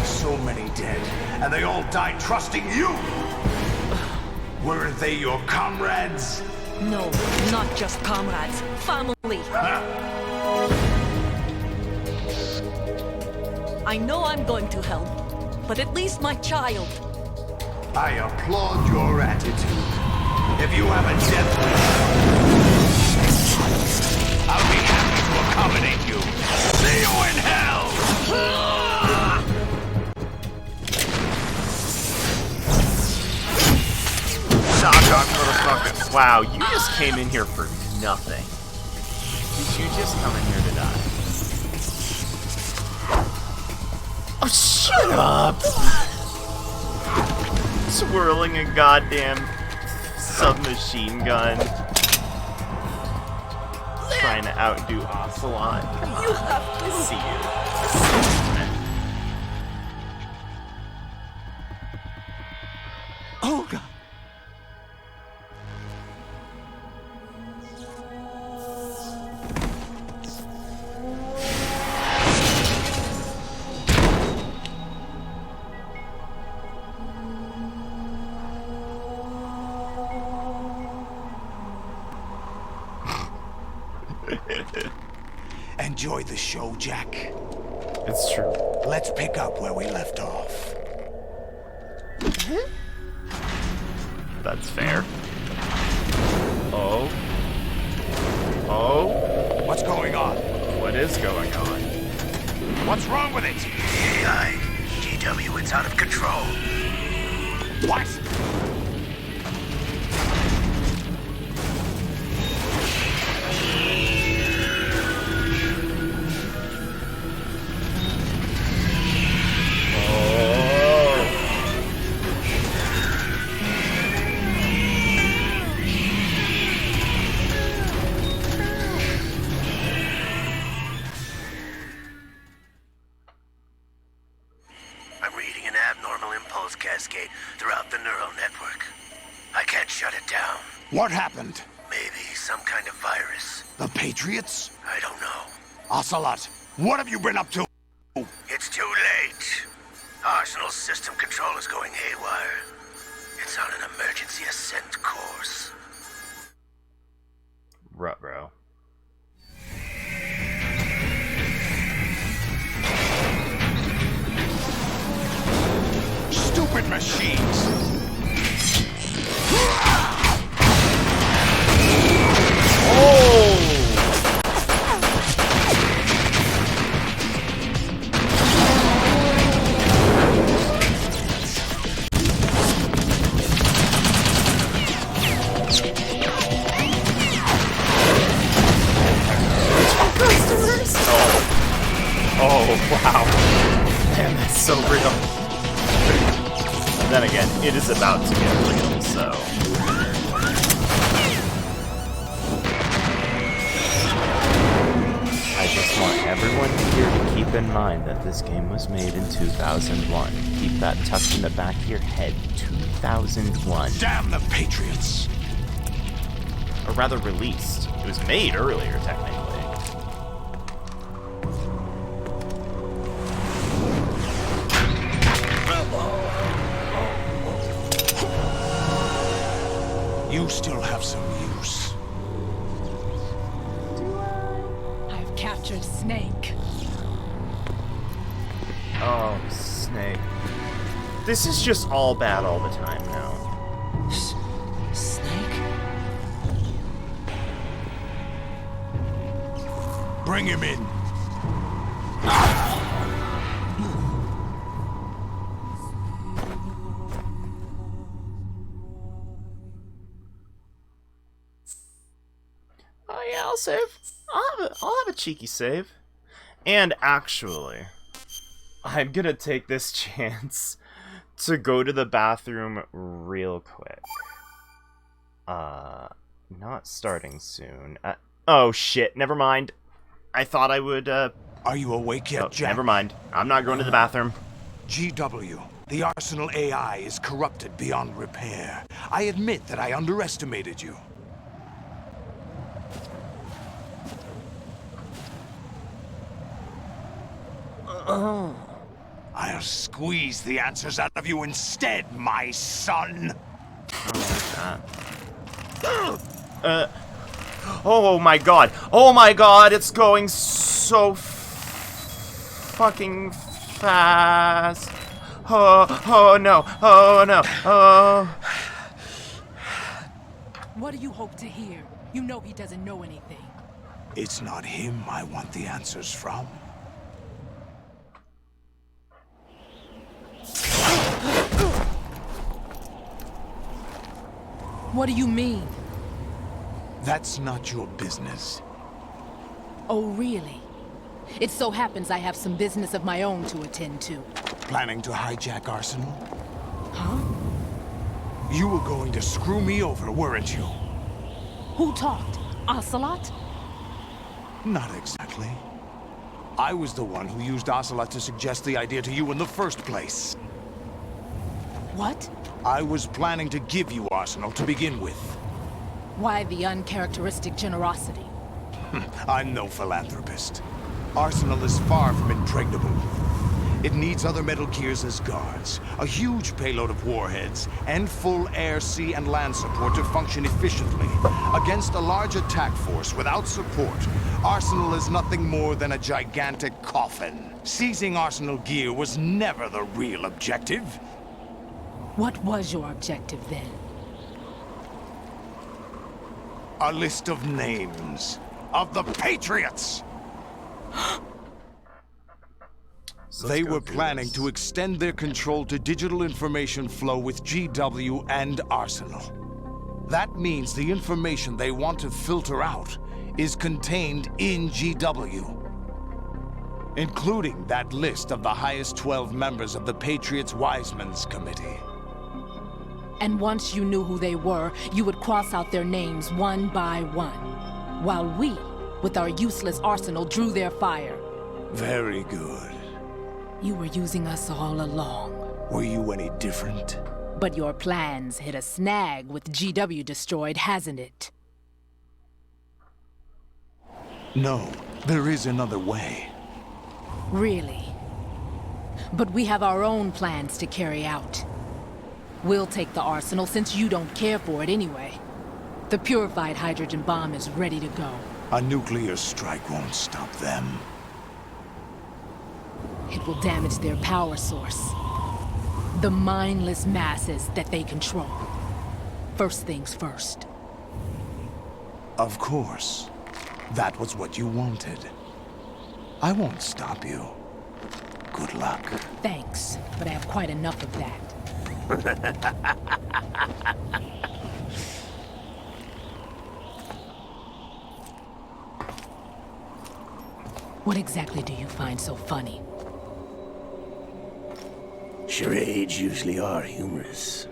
So many dead, and they all died trusting you! Weren't they your comrades? No, not just comrades. Family. I know I'm going to hell, but at least my child. I applaud your attitude. If you have a death wish, I'll be happy to accommodate you. See you in hell! Knock, motherfucker. Wow, you just came in here for nothing. Did you just come in here to die? Oh, shut up! Swirling a goddamn submachine gun. Trying to outdo Ocelot. Come on. You have to see you. Olga! Enjoy the show, Jack. It's true. Let's pick up where we left off. That's fair. Oh. Oh. What's going on? What is going on? What's wrong with it? AI. GW, it's out of control. What? I'm reading an abnormal impulse cascade throughout the neural network. I can't shut it down. What happened? Maybe some kind of virus. The Patriots? I don't know. Ocelot, what have you been up to? It's too late. Arsenal's system control is going haywire. It's on an emergency ascent course. Ruh-roh. Stupid machines! Oh, wow. Man, that's so real. And then again, it is about to get real, so... I just want everyone here to keep in mind that this game was made in 2001. Keep that tucked in the back of your head. 2001. Damn the Patriots! Or rather, released. It was made earlier, technically. You still have some use. I've captured Snake. Oh, Snake. This is just all bad all the time now. Snake? Bring him in. Oh yeah, I'll save. I'll have a cheeky save. And actually, I'm gonna take this chance to go to the bathroom real quick. Not starting soon. Oh shit, never mind. I thought I would, Are you awake yet, Jack? Never mind. I'm not going to the bathroom. GW, the Arsenal AI is corrupted beyond repair. I admit that I underestimated you. I'll squeeze the answers out of you instead, my son. Oh my god. Oh my god, it's going so fucking fast. Oh no. Oh no. Oh. What do you hope to hear? You know he doesn't know anything. It's not him I want the answers from. What do you mean? That's not your business. Oh, really? It so happens I have some business of my own to attend to. Planning to hijack Arsenal? Huh? You were going to screw me over, weren't you? Who talked? Ocelot? Not exactly. I was the one who used Ocelot to suggest the idea to you in the first place. What? I was planning to give you Arsenal to begin with. Why the uncharacteristic generosity? I'm no philanthropist. Arsenal is far from impregnable. It needs other Metal Gears as guards, a huge payload of warheads, and full air, sea, and land support to function efficiently. Against a large attack force without support, Arsenal is nothing more than a gigantic coffin. Seizing Arsenal gear was never the real objective. What was your objective then? A list of names of the Patriots! They were planning to extend their control to digital information flow with GW and Arsenal. That means the information they want to filter out is contained in GW, including that list of the highest 12 members of the Patriots Wiseman's Committee. And once you knew who they were, you would cross out their names one by one, while we, with our useless arsenal, drew their fire. Very good. You were using us all along. Were you any different? But your plans hit a snag with GW destroyed, hasn't it? No, there is another way. Really? But we have our own plans to carry out. We'll take the arsenal since you don't care for it anyway. The purified hydrogen bomb is ready to go. A nuclear strike won't stop them. It will damage their power source. The mindless masses that they control. First things first. Of course. That was what you wanted. I won't stop you. Good luck. Thanks, but I have quite enough of that. What exactly do you find so funny? Charades usually are humorous.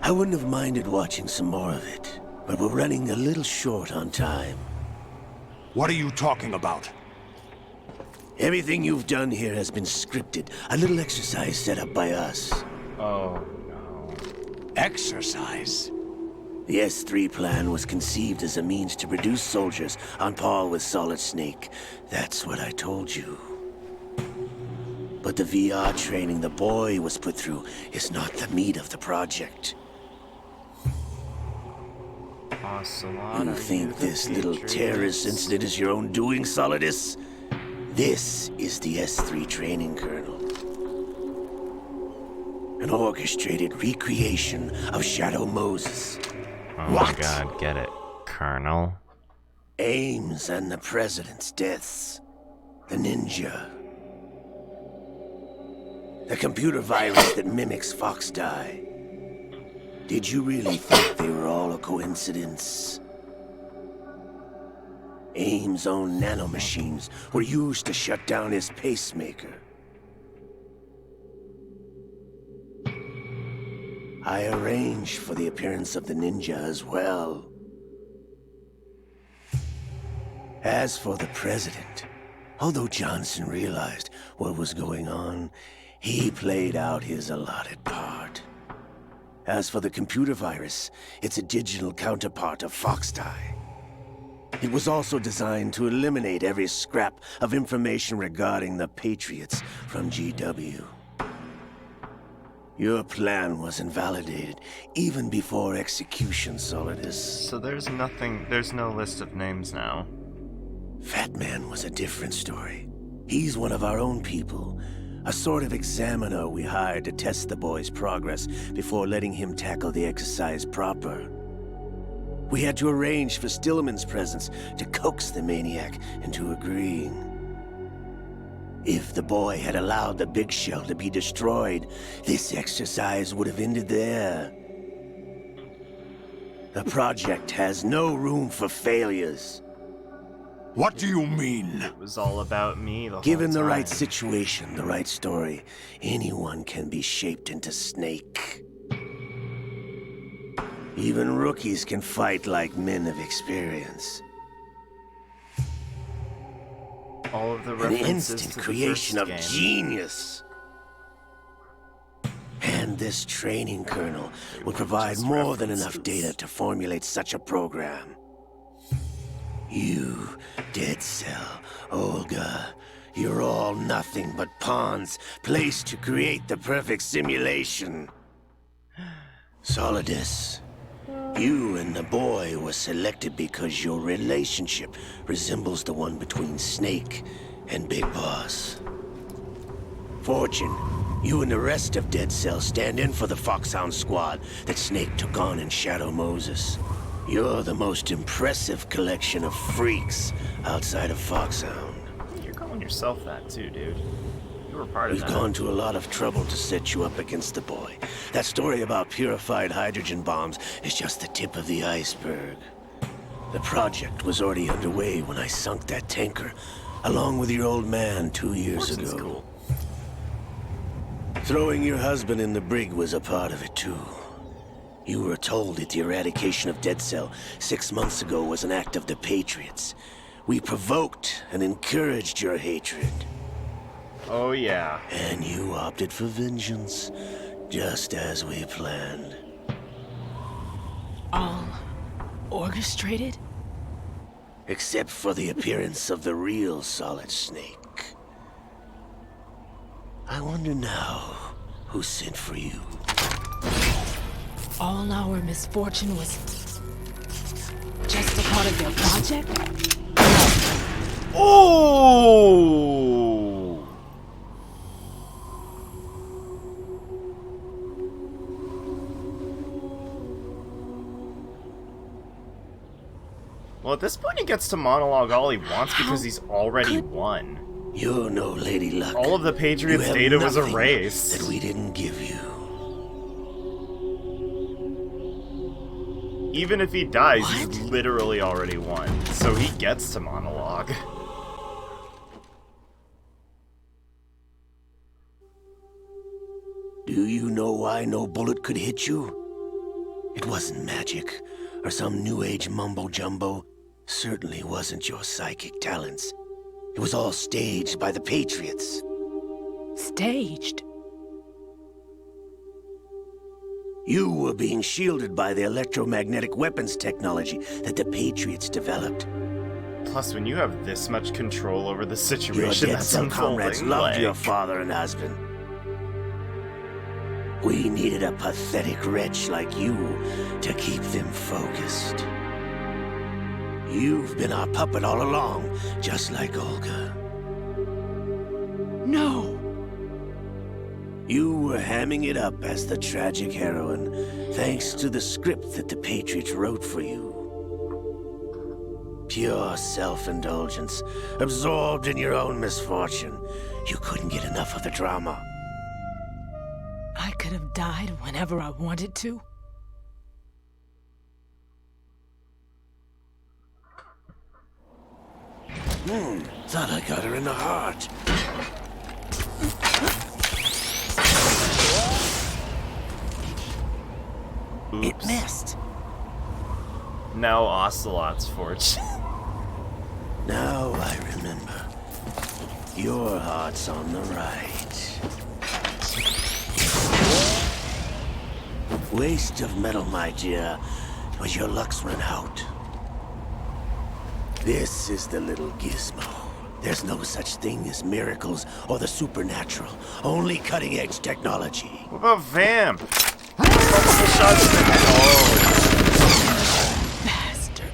I wouldn't have minded watching some more of it, but we're running a little short on time. What are you talking about? Everything you've done here has been scripted. A little exercise set up by us. Oh, no. Exercise? The S3 plan was conceived as a means to produce soldiers on par with Solid Snake. That's what I told you. But the VR training the boy was put through is not the meat of the project. Ocelot, you think this little terrorist incident is your own doing, Solidus? This is the S3 training kernel. An orchestrated recreation of Shadow Moses. Oh my god, get it. Colonel. Ames and the President's deaths. The ninja. The computer virus that mimics Foxdie. Did you really think they were all a coincidence? Ames' own nanomachines were used to shut down his pacemaker. I arranged for the appearance of the ninja as well. As for the President, although Johnson realized what was going on, he played out his allotted part. As for the computer virus, it's a digital counterpart of Foxdie. It was also designed to eliminate every scrap of information regarding the Patriots from GW. Your plan was invalidated even before execution, Solidus. So there's no list of names now. Fat Man was a different story. He's one of our own people. A sort of examiner we hired to test the boy's progress before letting him tackle the exercise proper. We had to arrange for Stillman's presence to coax the maniac into agreeing. If the boy had allowed the big shell to be destroyed, this exercise would have ended there. The project has no room for failures. What do you mean? It was all about me the whole time. Given the right situation, the right story, anyone can be shaped into Snake. Even rookies can fight like men of experience. All of the An references instant to the creation of first game. genius. And this training kernel would provide more than enough data to formulate such a program. You, Dead Cell, Olga, you're all nothing but pawns placed to create the perfect simulation. Solidus, you and the boy were selected because your relationship resembles the one between Snake and Big Boss. Fortune, you and the rest of Dead Cell stand in for the Foxhound squad that Snake took on in Shadow Moses. You're the most impressive collection of freaks outside of Foxhound. You're calling yourself that too, dude. You were part of We've that. gone to a lot of trouble to set you up against the boy. That story about purified hydrogen bombs is just the tip of the iceberg. The project was already underway when I sunk that tanker, along with your old man 2 years ago. Cool. Throwing your husband in the brig was a part of it too. You were told that the eradication of Dead Cell 6 months ago was an act of the Patriots. We provoked and encouraged your hatred. Oh yeah. And you opted for vengeance, just as we planned. All orchestrated? Except for the appearance of the real Solid Snake. I wonder now who sent for you. All our misfortune was just a part of their project? Oh! Well, at this point he gets to monologue all he wants because he's already won. You're no Lady Luck. All of the Patriots' data was erased. That we didn't give you. Even if he dies, he's literally already won. So he gets to monologue. Do you know why no bullet could hit you? It wasn't magic, or some new age mumbo-jumbo. Certainly wasn't your psychic talents. It was all staged by the Patriots. Staged? You were being shielded by the electromagnetic weapons technology that the Patriots developed. Plus, when you have this much control over the Your situation, dead that's cell comrades unfolding. loved your father and husband. We needed a pathetic wretch like you to keep them focused. You've been our puppet all along, just like Olga. No! You were hamming it up as the tragic heroine, thanks to the script that the Patriots wrote for you. Pure self-indulgence, absorbed in your own misfortune. You couldn't get enough of the drama. I could have died whenever I wanted to. Thought I got her in the heart. Oops. It missed. Now Ocelot's fortune. Now I remember. Your heart's on the right. Waste of metal, my dear, but your luck's run out. This is the little gizmo. There's no such thing as miracles or the supernatural. Only cutting-edge technology. What about Vamp? Multiple shots in the head. Oh. Bastard.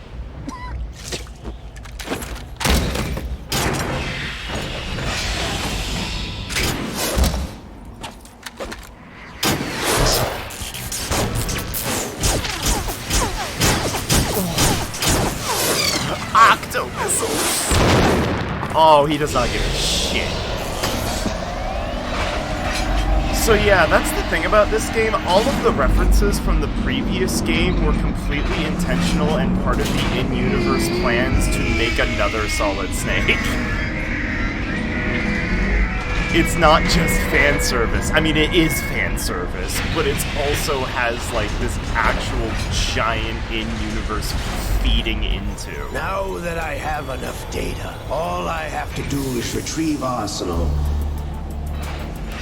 Octo missiles. Oh, he does not give a shit. So yeah, that's the thing about this game. All of the references from the previous game were completely intentional and part of the in-universe plans to make another Solid Snake. It's not just fan service. I mean, it is fan service, but it also has, like, this actual giant in-universe feeding into. Now that I have enough data, all I have to do is retrieve Arsenal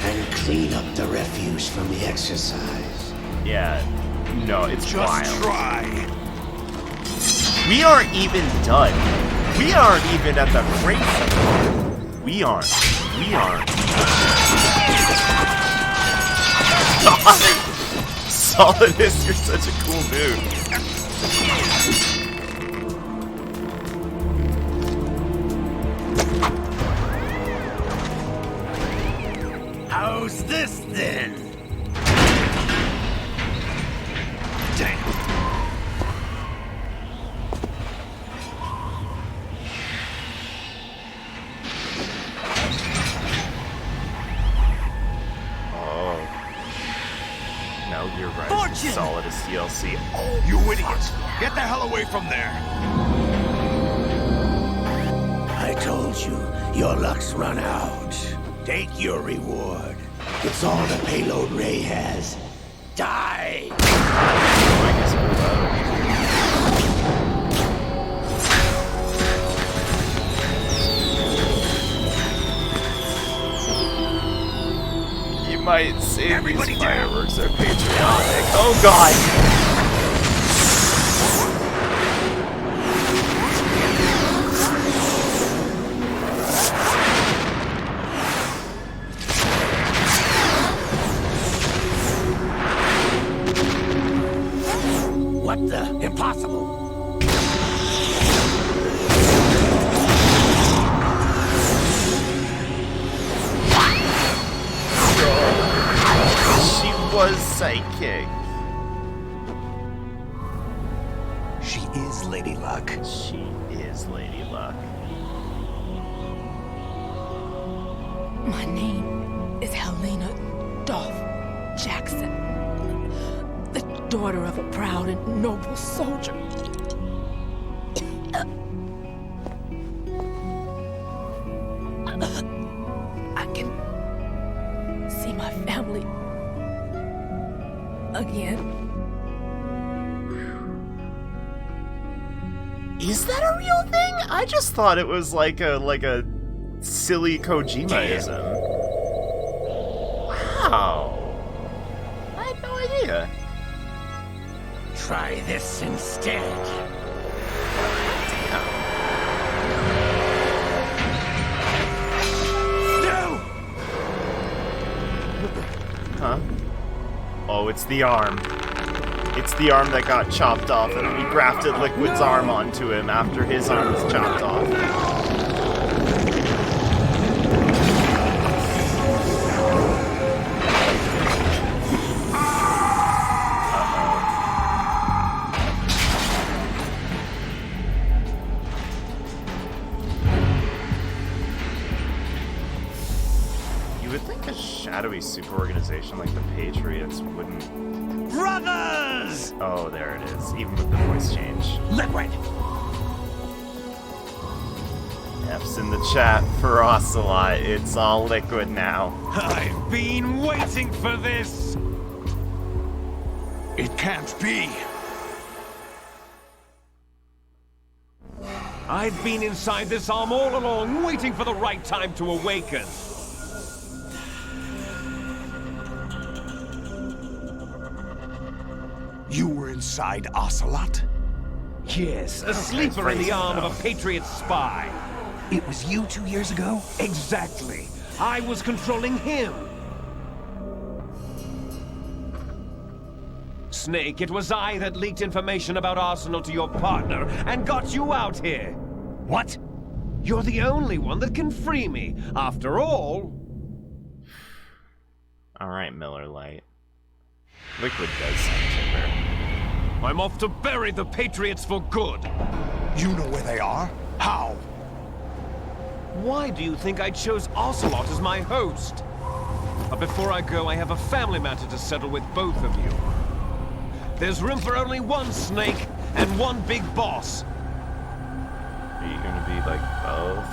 and clean up the refuse from the exercise. Yeah, no, it's Just wild. try. We aren't even done. We aren't even at the crazy part. We aren't. Solidus, you're such a cool dude. How's this then? Damn. Solid as DLC. You idiots! Get the hell away from there! I told you, your luck's run out. Take your reward. It's all the payload Ray has. Die! You might say these fireworks are patriotic. Oh god! What the? Impossible! She was psychic. She is Lady Luck. She is Lady Luck. My name is Helena Dolph Jackson, the daughter of a proud and noble soldier. I can see my family again. Is that a real thing? I just thought it was like a silly Kojima-ism. Wow. I had no idea. Try this instead. No! Huh? Oh, it's the arm. It's the arm that got chopped off, and we grafted Liquid's arm onto him after his arm was chopped off. You would think a shadowy super organization like the Patriots wouldn't... Brothers! Oh, there it is, even with the voice change. Liquid! F's in the chat for Ocelot. It's all Liquid now. I've been waiting for this! It can't be! I've been inside this arm all along, waiting for the right time to awaken. You were inside Ocelot? Yes, a sleeper in the arm of a Patriot spy. It was you 2 years ago? Exactly. I was controlling him. Snake, it was I that leaked information about Arsenal to your partner and got you out here. What? You're the only one that can free me. After all... Alright, Miller Lite. Liquid does sound chipper. I'm off to bury the Patriots for good. You know where they are? How? Why do you think I chose Ocelot as my host? But before I go, I have a family matter to settle with both of you. There's room for only one Snake and one big boss. Are you gonna be like both?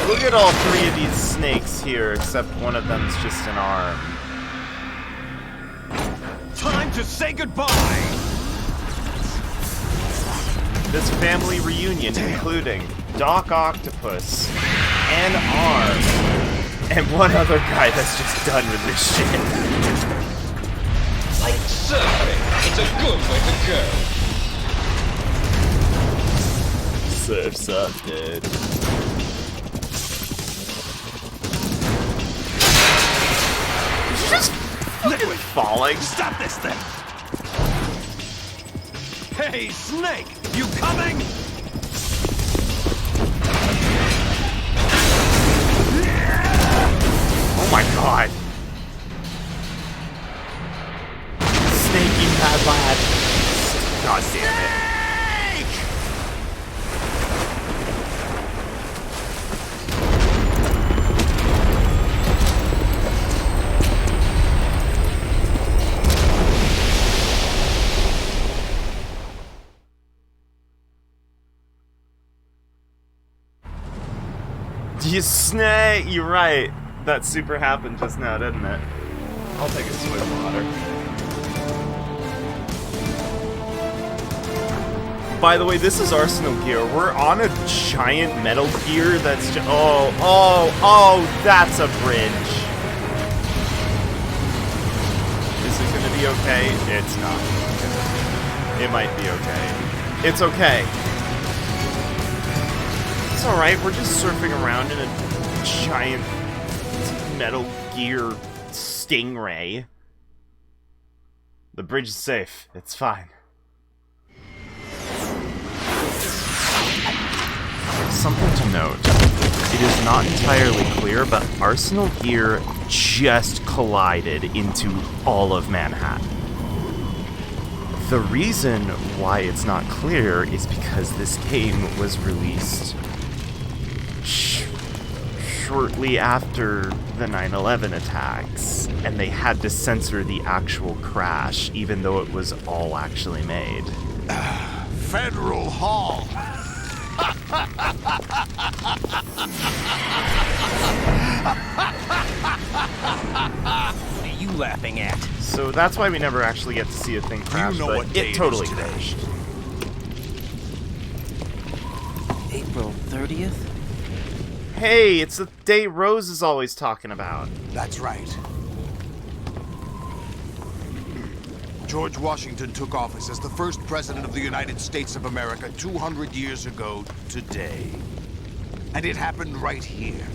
Look at all three of these snakes here, except one of them's just an arm. Time to say goodbye! This family reunion, including Doc Octopus, an arm, and one other guy that's just done with this shit. Like surfing, it's a good way to go. Surf's up, dude. Just Liquid falling. Stop this thing! Hey, Snake! You coming? Oh my god. Snake, you bad lad. God damn it. You snake! You're right. That super happened just now, didn't it? I'll take a swig of water. By the way, this is Arsenal gear. We're on a giant metal gear that's just... Oh, that's a bridge. Is it gonna be okay? It's not. It might be okay. It's okay. It's alright, we're just surfing around in a giant metal gear stingray. The bridge is safe. It's fine. Something to note. It is not entirely clear, but Arsenal gear just collided into all of Manhattan. The reason why it's not clear is because this game was released shortly after the 9/11 attacks, and they had to censor the actual crash, even though it was all actually made. Federal Hall. What are you laughing at? So that's why we never actually get to see a thing crash, You know but what day it totally it is today. crashed. April 30th? Hey, it's the day Rose is always talking about. That's right. George Washington took office as the first president of the United States of America 200 years ago today. And it happened right here.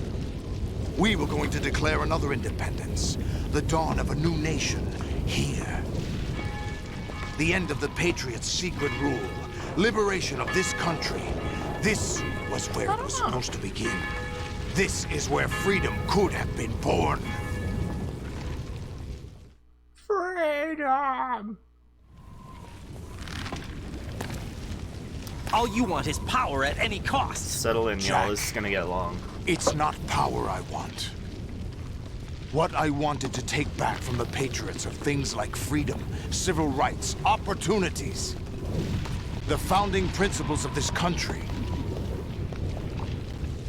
We were going to declare another independence, the dawn of a new nation, here. The end of the Patriots' secret rule, liberation of this country. This was where it was supposed to begin. This is where freedom could have been born. Freedom! All you want is power at any cost. Settle in, Jack. y'all. This is gonna get long. It's not power I want. What I wanted to take back from the Patriots are things like freedom, civil rights, opportunities. The founding principles of this country.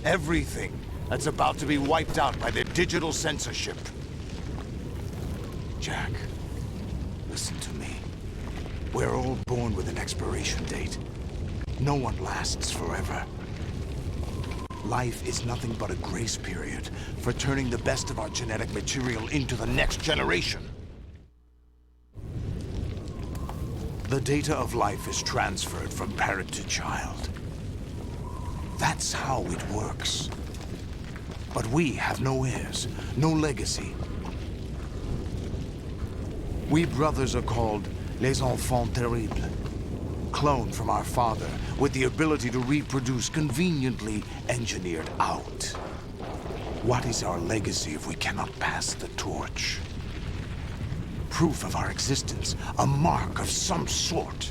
Everything that's about to be wiped out by their digital censorship. Jack, listen to me. We're all born with an expiration date. No one lasts forever. Life is nothing but a grace period for turning the best of our genetic material into the next generation. The data of life is transferred from parent to child. That's how it works. But we have no heirs, no legacy. We brothers are called les enfants terribles. Cloned from our father, with the ability to reproduce conveniently engineered out. What is our legacy if we cannot pass the torch? Proof of our existence, a mark of some sort.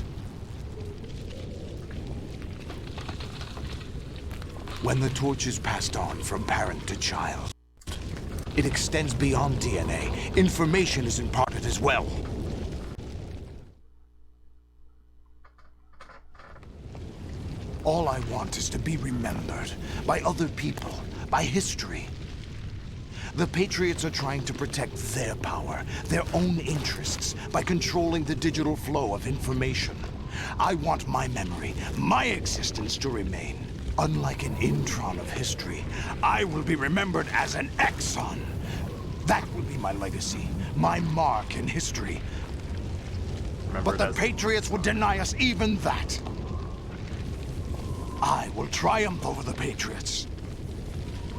When the torch is passed on from parent to child, it extends beyond DNA. Information is imparted as well. All I want is to be remembered by other people, by history. The Patriots are trying to protect their power, their own interests, by controlling the digital flow of information. I want my memory, my existence to remain. Unlike an intron of history, I will be remembered as an exon. That will be my legacy, my mark in history. But the Patriots would deny us even that. I will triumph over the Patriots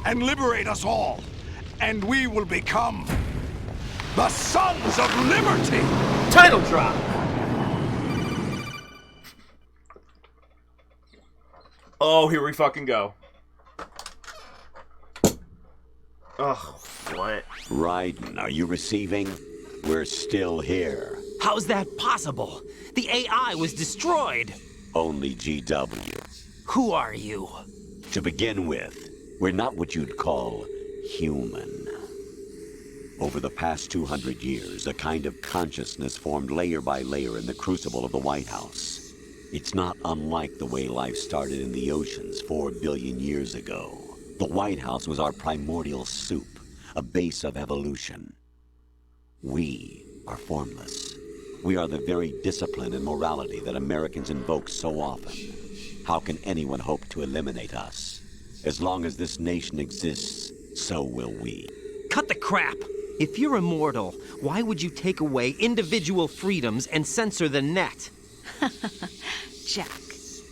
and liberate us all, and we will become the Sons of Liberty! Title drop! Oh, here we fucking go. Ugh, what? Raiden, are you receiving? We're still here. How's that possible? The AI was destroyed. Only GW. Who are you? To begin with, we're not what you'd call human. Over the past 200 years, a kind of consciousness formed layer by layer in the crucible of the White House. It's not unlike the way life started in the oceans 4 billion years ago. The White House was our primordial soup, a base of evolution. We are formless. We are the very discipline and morality that Americans invoke so often. How can anyone hope to eliminate us? As long as this nation exists, so will we. Cut the crap! If you're immortal, why would you take away individual freedoms and censor the net? Jack,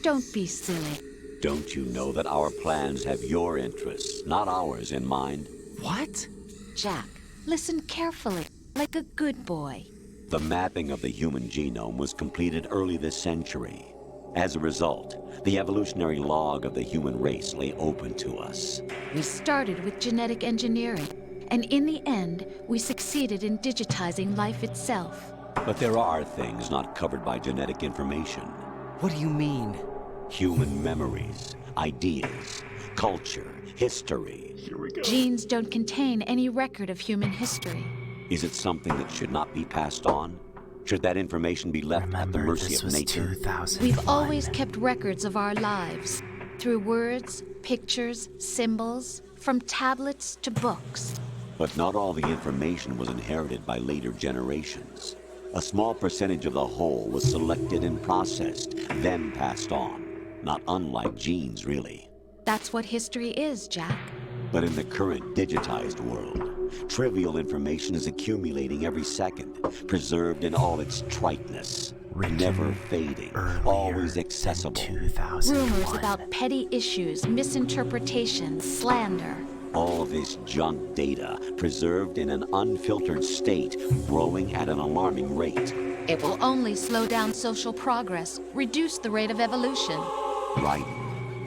don't be silly. Don't you know that our plans have your interests, not ours, in mind? What? Jack, listen carefully, like a good boy. The mapping of the human genome was completed early this century. As a result, the evolutionary log of the human race lay open to us. We started with genetic engineering, and in the end, we succeeded in digitizing life itself. But there are things not covered by genetic information. What do you mean? Human memories, ideas, culture, history. Genes don't contain any record of human history. Is it something that should not be passed on? Should that information be left at the mercy of nature? We've always kept records of our lives, through words, pictures, symbols, from tablets to books. But not all the information was inherited by later generations. A small percentage of the whole was selected and processed, then passed on. Not unlike genes, really. That's what history is, Jack. But in the current digitized world, trivial information is accumulating every second, preserved in all its triteness, never fading, always accessible. Rumors about petty issues, misinterpretations, slander. All this junk data, preserved in an unfiltered state, growing at an alarming rate. It will only slow down social progress, reduce the rate of evolution. Right.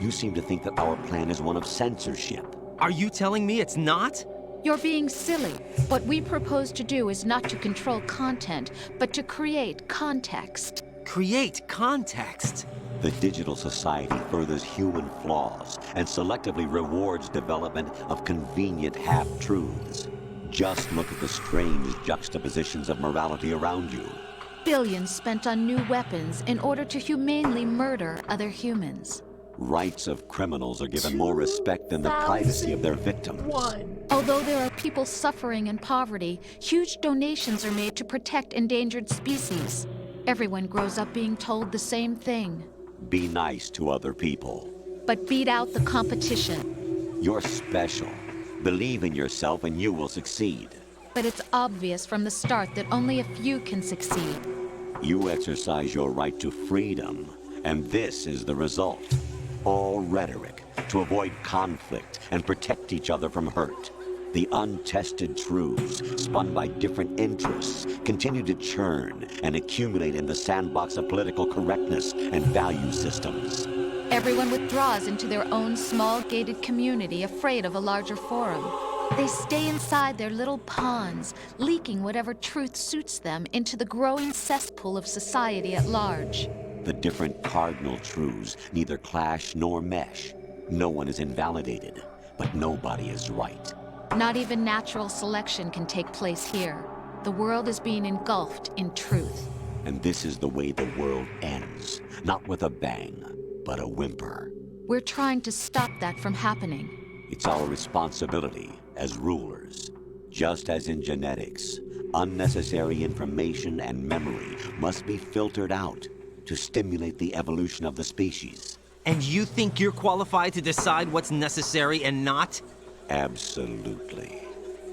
You seem to think that our plan is one of censorship. Are you telling me it's not? You're being silly. What we propose to do is not to control content, but to create context. Create context? The digital society furthers human flaws and selectively rewards development of convenient half-truths. Just look at the strange juxtapositions of morality around you. Billions spent on new weapons in order to humanely murder other humans. Rights of criminals are given more respect than the privacy of their victims. Although there are people suffering in poverty, huge donations are made to protect endangered species. Everyone grows up being told the same thing. Be nice to other people. But beat out the competition. You're special. Believe in yourself and you will succeed. But it's obvious from the start that only a few can succeed. You exercise your right to freedom, and this is the result. All rhetoric to avoid conflict and protect each other from hurt. The untested truths, spun by different interests, continue to churn and accumulate in the sandbox of political correctness and value systems. Everyone withdraws into their own small gated community, afraid of a larger forum. They stay inside their little ponds, leaking whatever truth suits them into the growing cesspool of society at large. The different cardinal truths neither clash nor mesh. No one is invalidated, but nobody is right. Not even natural selection can take place here. The world is being engulfed in truth. And this is the way the world ends. Not with a bang, but a whimper. We're trying to stop that from happening. It's our responsibility as rulers. Just as in genetics, unnecessary information and memory must be filtered out to stimulate the evolution of the species. And you think you're qualified to decide what's necessary and not? Absolutely.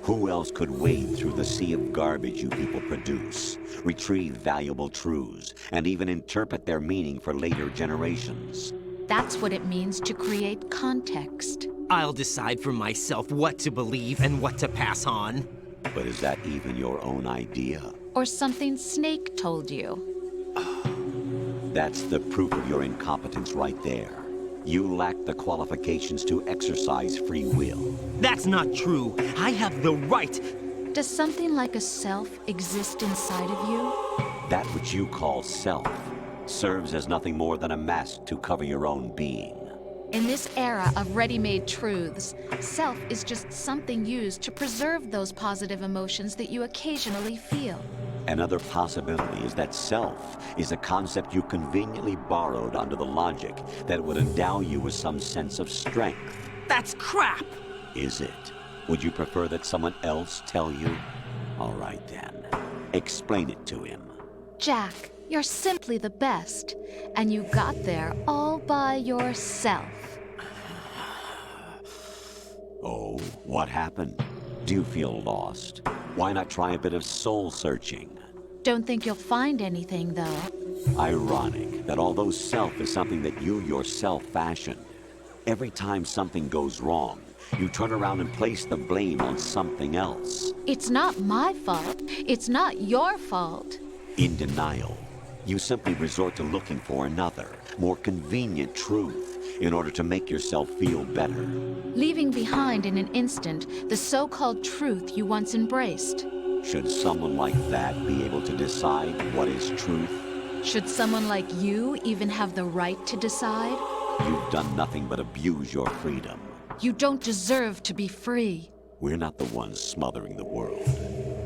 Who else could wade through the sea of garbage you people produce, retrieve valuable truths, and even interpret their meaning for later generations? That's what it means to create context. I'll decide for myself what to believe and what to pass on. But is that even your own idea? Or something Snake told you? That's the proof of your incompetence right there. You lack the qualifications to exercise free will. That's not true. I have the right. Does something like a self exist inside of you? That which you call self serves as nothing more than a mask to cover your own being. In this era of ready-made truths, self is just something used to preserve those positive emotions that you occasionally feel. Another possibility is that self is a concept you conveniently borrowed under the logic that would endow you with some sense of strength. That's crap! Is it? Would you prefer that someone else tell you? All right then. Explain it to him. Jack, you're simply the best. And you got there all by yourself. Oh, what happened? Do you feel lost? Why not try a bit of soul searching? Don't think you'll find anything, though. Ironic that although self is something that you yourself fashioned, every time something goes wrong, you turn around and place the blame on something else. It's not my fault. It's not your fault. In denial, you simply resort to looking for another, more convenient truth in order to make yourself feel better. Leaving behind in an instant the so-called truth you once embraced. Should someone like that be able to decide what is truth? Should someone like you even have the right to decide? You've done nothing but abuse your freedom. You don't deserve to be free. We're not the ones smothering the world.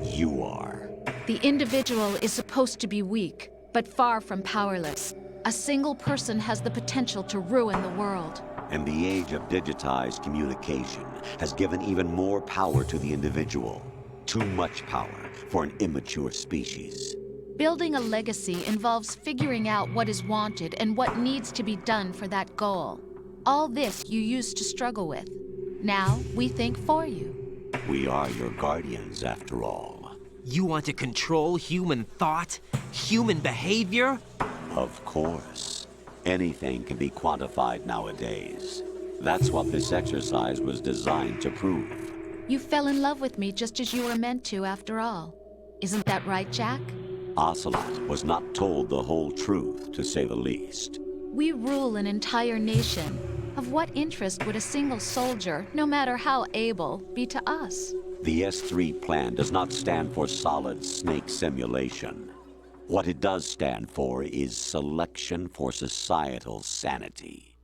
You are. The individual is supposed to be weak, but far from powerless. A single person has the potential to ruin the world. And the age of digitized communication has given even more power to the individual. Too much power for an immature species. Building a legacy involves figuring out what is wanted and what needs to be done for that goal. All this you used to struggle with. Now we think for you. We are your guardians, after all. You want to control human thought? Human behavior? Of course. Anything can be quantified nowadays. That's what this exercise was designed to prove. You fell in love with me just as you were meant to, after all. Isn't that right, Jack? Ocelot was not told the whole truth, to say the least. We rule an entire nation. Of what interest would a single soldier, no matter how able, be to us? The S3 plan does not stand for solid snake simulation. What it does stand for is selection for societal sanity.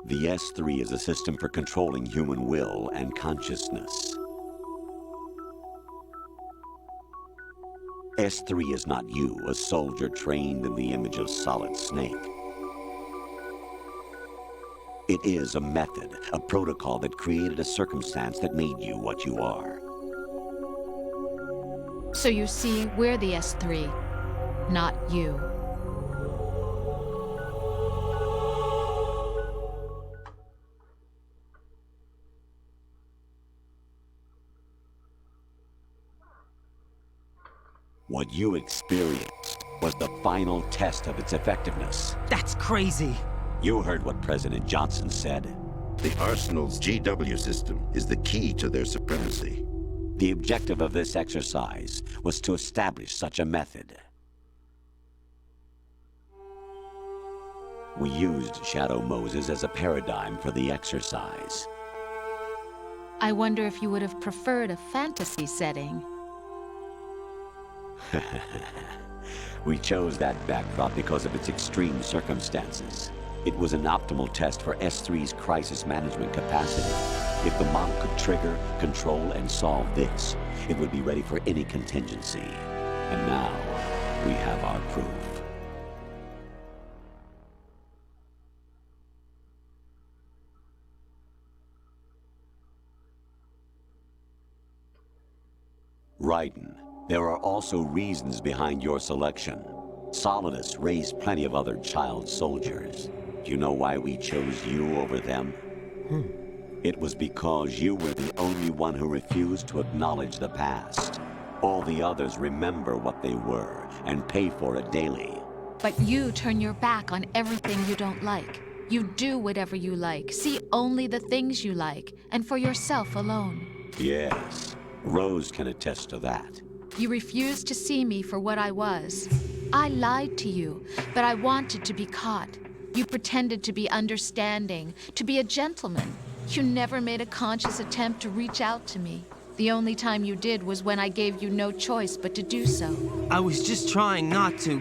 The S3 is a system for controlling human will and consciousness. S3 is not you, a soldier trained in the image of Solid Snake. It is a method, a protocol that created a circumstance that made you what you are. So you see, we're the S3, not you. What you experienced was the final test of its effectiveness. That's crazy. You heard what President Johnson said. The Arsenal's GW system is the key to their supremacy. The objective of this exercise was to establish such a method. We used Shadow Moses as a paradigm for the exercise. I wonder if you would have preferred a fantasy setting. We chose that backdrop because of its extreme circumstances. It was an optimal test for S3's crisis management capacity. If the model could trigger, control, and solve this, it would be ready for any contingency. And now, we have our proof. Raiden, there are also reasons behind your selection. Solidus raised plenty of other child soldiers. Do you know why we chose you over them? It was because you were the only one who refused to acknowledge the past. All the others remember what they were and pay for it daily. But you turn your back on everything you don't like. You do whatever you like, see only the things you like, and for yourself alone. Yes, Rose can attest to that. You refused to see me for what I was. I lied to you, but I wanted to be caught. You pretended to be understanding, to be a gentleman. You never made a conscious attempt to reach out to me. The only time you did was when I gave you no choice but to do so. I was just trying not to.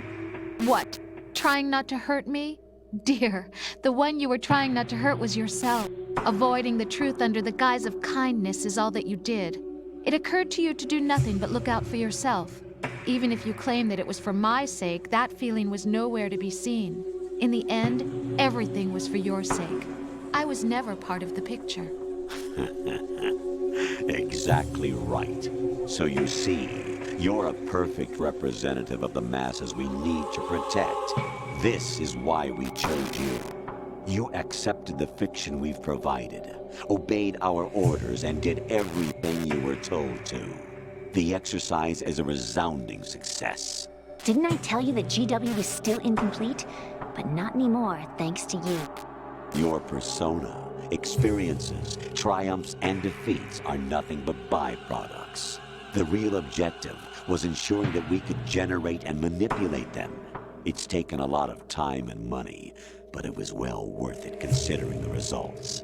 What? Trying not to hurt me? Dear, the one you were trying not to hurt was yourself. Avoiding the truth under the guise of kindness is all that you did. It occurred to you to do nothing but look out for yourself. Even if you claim that it was for my sake, that feeling was nowhere to be seen. In the end, everything was for your sake. I was never part of the picture. Exactly right. So you see, you're a perfect representative of the masses we need to protect. This is why we chose you. You accepted the fiction we've provided, obeyed our orders, and did everything you were told to. The exercise is a resounding success. Didn't I tell you that GW is still incomplete? But not anymore, thanks to you. Your persona, experiences, triumphs, and defeats are nothing but byproducts. The real objective was ensuring that we could generate and manipulate them. It's taken a lot of time and money, but it was well worth it considering the results.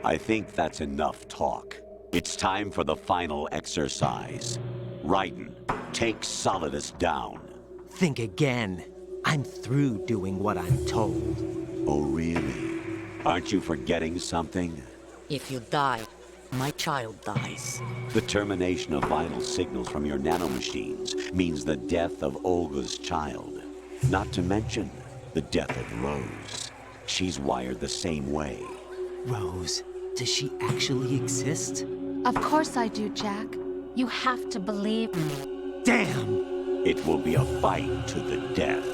I think that's enough talk. It's time for the final exercise. Raiden, take Solidus down. Think again. I'm through doing what I'm told. Oh, really? Aren't you forgetting something? If you die, my child dies. The termination of vital signals from your nanomachines means the death of Olga's child. Not to mention the death of Rose. She's wired the same way. Rose, does she actually exist? Of course I do, Jack. You have to believe me. Damn! It will be a fight to the death.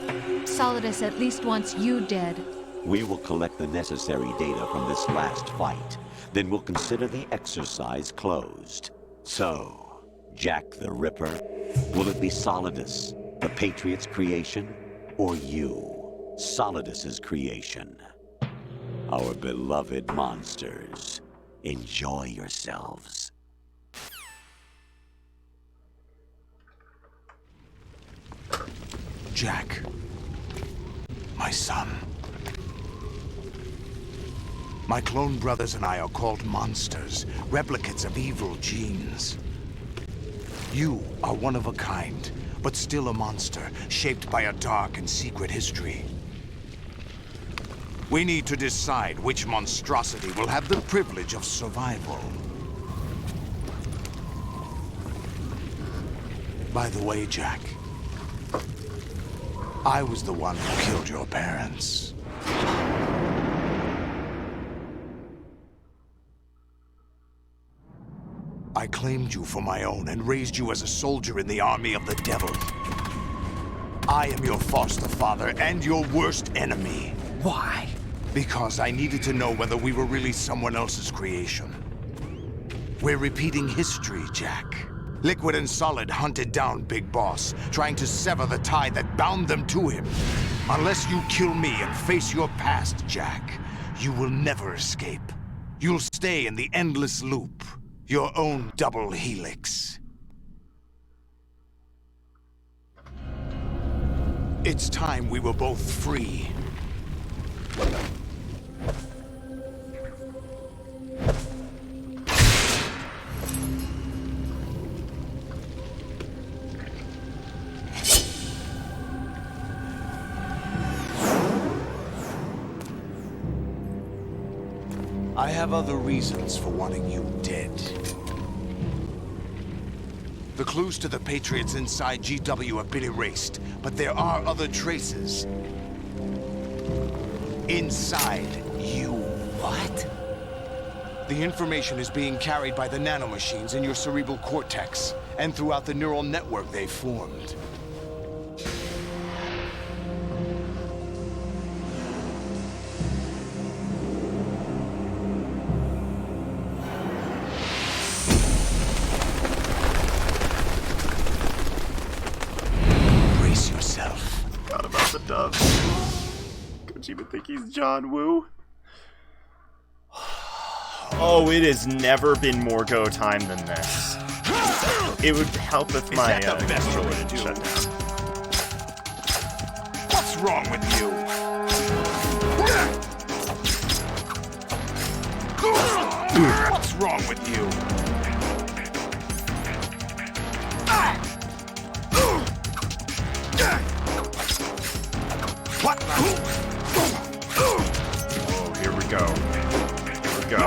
Solidus at least wants you dead. We will collect the necessary data from this last fight. Then we'll consider the exercise closed. So, Jack the Ripper, will it be Solidus, the Patriots' creation, or you, Solidus's creation? Our beloved monsters, enjoy yourselves. Jack, my son. My clone brothers and I are called monsters, replicates of evil genes. You are one of a kind, but still a monster, shaped by a dark and secret history. We need to decide which monstrosity will have the privilege of survival. By the way, Jack, I was the one who killed your parents. I claimed you for my own and raised you as a soldier in the army of the devil. I am your foster father and your worst enemy. Why? Because I needed to know whether we were really someone else's creation. We're repeating history, Jack. Liquid and Solid hunted down Big Boss, trying to sever the tie that bound them to him. Unless you kill me and face your past, Jack, you will never escape. You'll stay in the endless loop. Your own double helix. It's time we were both free. I have other reasons for wanting you dead. The clues to the Patriots inside GW have been erased, but there are other traces. Inside you. What? The information is being carried by the nanomachines in your cerebral cortex, and throughout the neural network they formed. Forgot about the dove. Don't you even think he's John Woo? Oh, it has never been more go time than this. It would help if my controller didn't shut down. What's wrong with you? What's wrong with you? What? Oh, here we go. Here we go.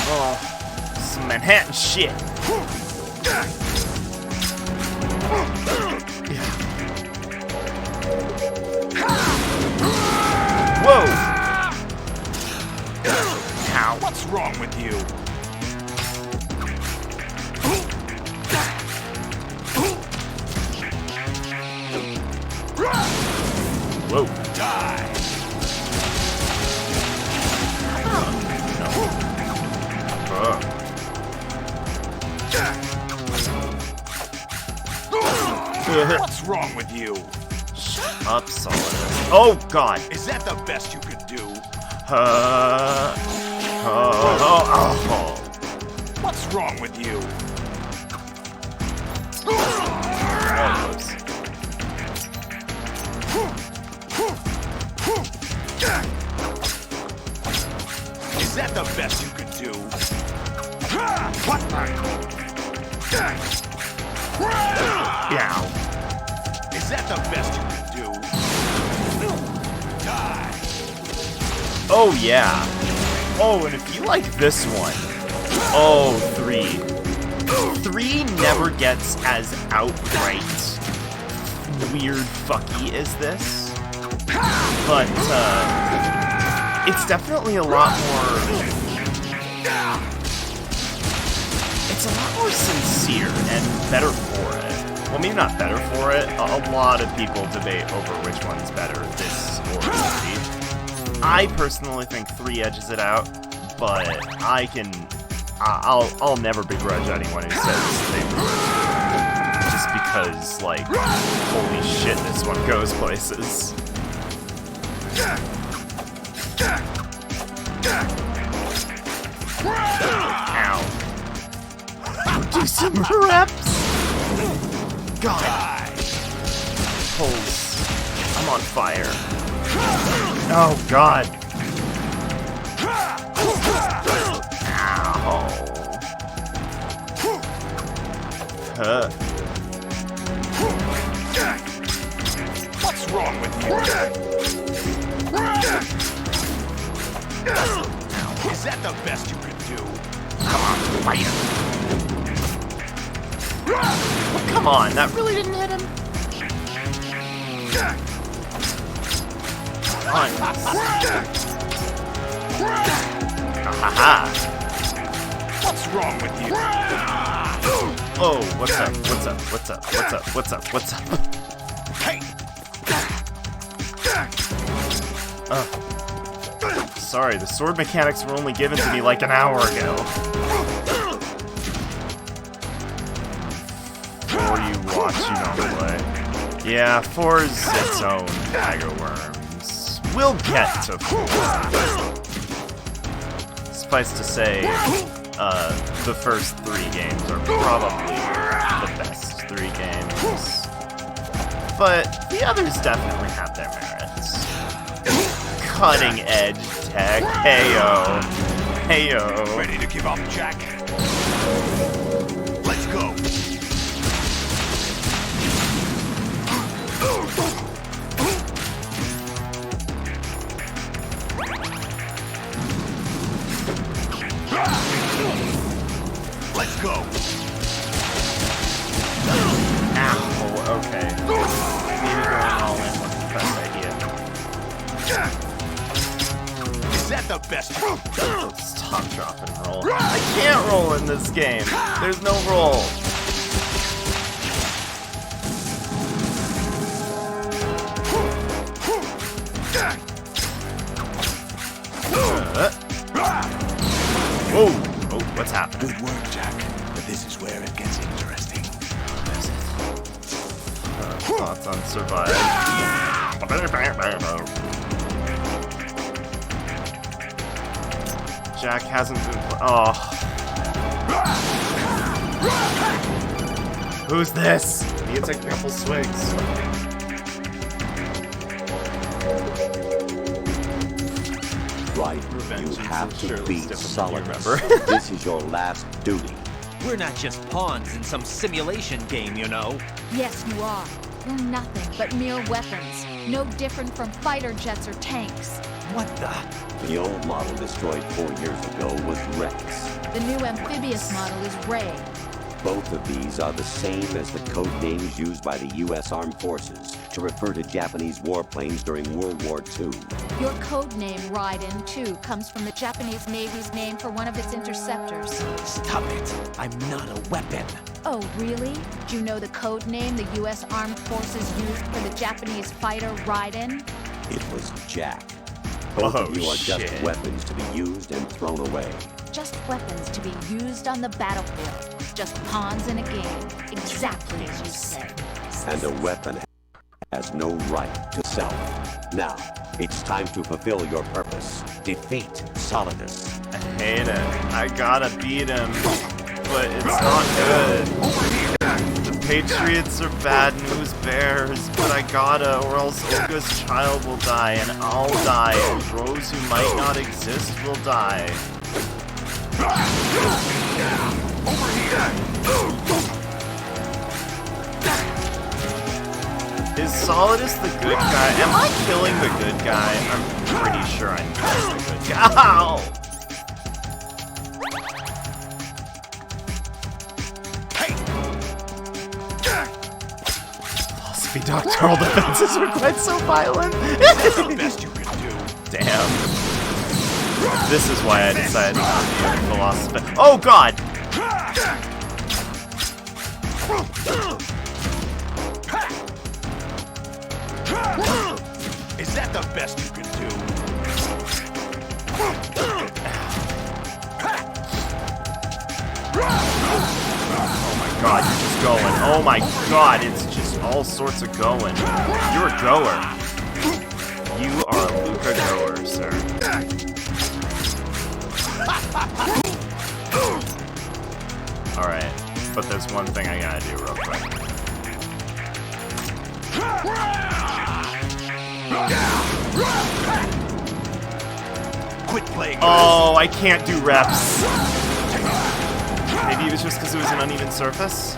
Oh, some Manhattan shit. Whoa! Ow. What's wrong with you? Whoa. Die! What's wrong with you? Shut up, Solidus. Oh, God. Is that the best you could do? What's wrong with you? Is that the best you could do? What? Yeah. Is that the best you could do? Die. Oh, yeah. Oh, and if you like this one. Oh, 3. 3 never gets as outright weird fucky as this. But, it's definitely a lot more... It's a lot more sincere and better for it. Well, maybe not better for it. A lot of people debate over which one's better, this or 3. I personally think 3 edges it out, but I'll never begrudge anyone who says they prefer 2. Just because, like, holy shit, this one goes places. Ow. Do some reps! God. Pulls. I'm on fire. Oh, God. Ow. What's wrong with you? Is that the best you could do? Come on, fire. Come on, that really didn't hit him? On. Haha. What's wrong with you? Oh, what's up? What's up? What's up? What's up? What's up? What's up? Hey. Sorry, the sword mechanics were only given to me like an hour ago. 4 you watch, you don't play. Yeah, 4's its own bag of worms. We'll get to 4. Suffice to say, the first 3 games are probably the best 3 games. But the others definitely have their merits. Cutting edge tech. Heyo. Heyo. Ready to give up, Jack? Let's go. Let's go. Ow. Okay. Maybe going all in was the best idea. Is that the best? Stop, drop, and roll. I can't roll in this game. There's no roll. Whoa. Oh, what's happening? Good work, Jack. But this is where it gets interesting. Thoughts on survive. Jack hasn't been. Oh. Who's this? He can take a couple swings. Right. You have to beat Solidus. This is your last duty. We're not just pawns in some simulation game, you know. Yes, you are. We're nothing but mere weapons. No different from fighter jets or tanks. What the? The old model destroyed 4 years ago was Rex. The new amphibious model is Ray. Both of these are the same as the code names used by the U.S. Armed Forces to refer to Japanese warplanes during World War II. Your code name, Raiden, too, comes from the Japanese Navy's name for one of its interceptors. Stop it. I'm not a weapon. Oh, really? Do you know the code name the U.S. Armed Forces used for the Japanese fighter Raiden? It was Jack. Both of you are just shit. weapons to be used and thrown away. Just weapons to be used on the battlefield. Just pawns in a game. Exactly as you said. And a weapon has no right to self. Now, it's time to fulfill your purpose. Defeat Solidus. I hate it. I gotta beat him, but it's not good. The Patriots are bad news bears, but I gotta, or else Olga's child will die, and I'll die, and Rose who might not exist will die. Is Solidus the good guy? Am I killing the good guy? I'm pretty sure I'm killing the good guy. Ow! Philosophy doctoral defenses are quite so violent. That's the best you can do. Damn. This is why I decided not to be a philosopher. Oh god! Is that the best you can do? Oh my god, you're just going. Oh my god, it's just all sorts of going. You're a goer. You are a Luca goer, sir. Alright, but there's one thing I gotta do real quick. Quit playing. Oh, I can't do reps. Maybe it was just because it was an uneven surface?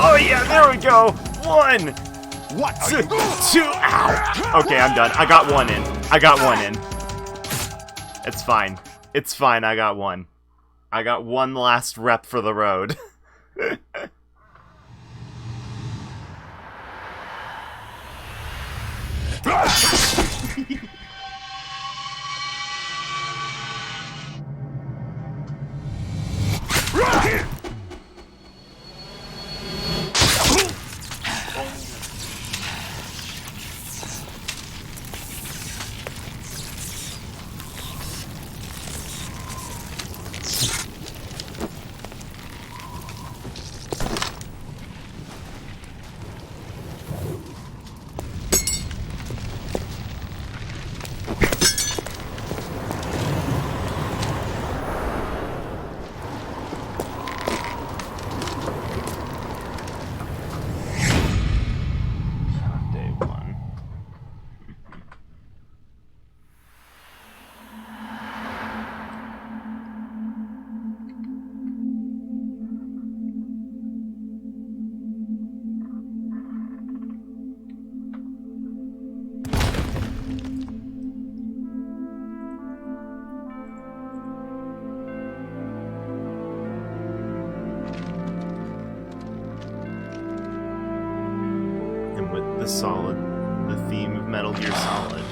Oh yeah, there we go! 1! What? Two! Ow! Okay, I'm done. I got one in. I got one in. It's fine. It's fine, I got one. I got one last rep for the road. Day 1. And with the Solid, the theme of Metal Gear Solid.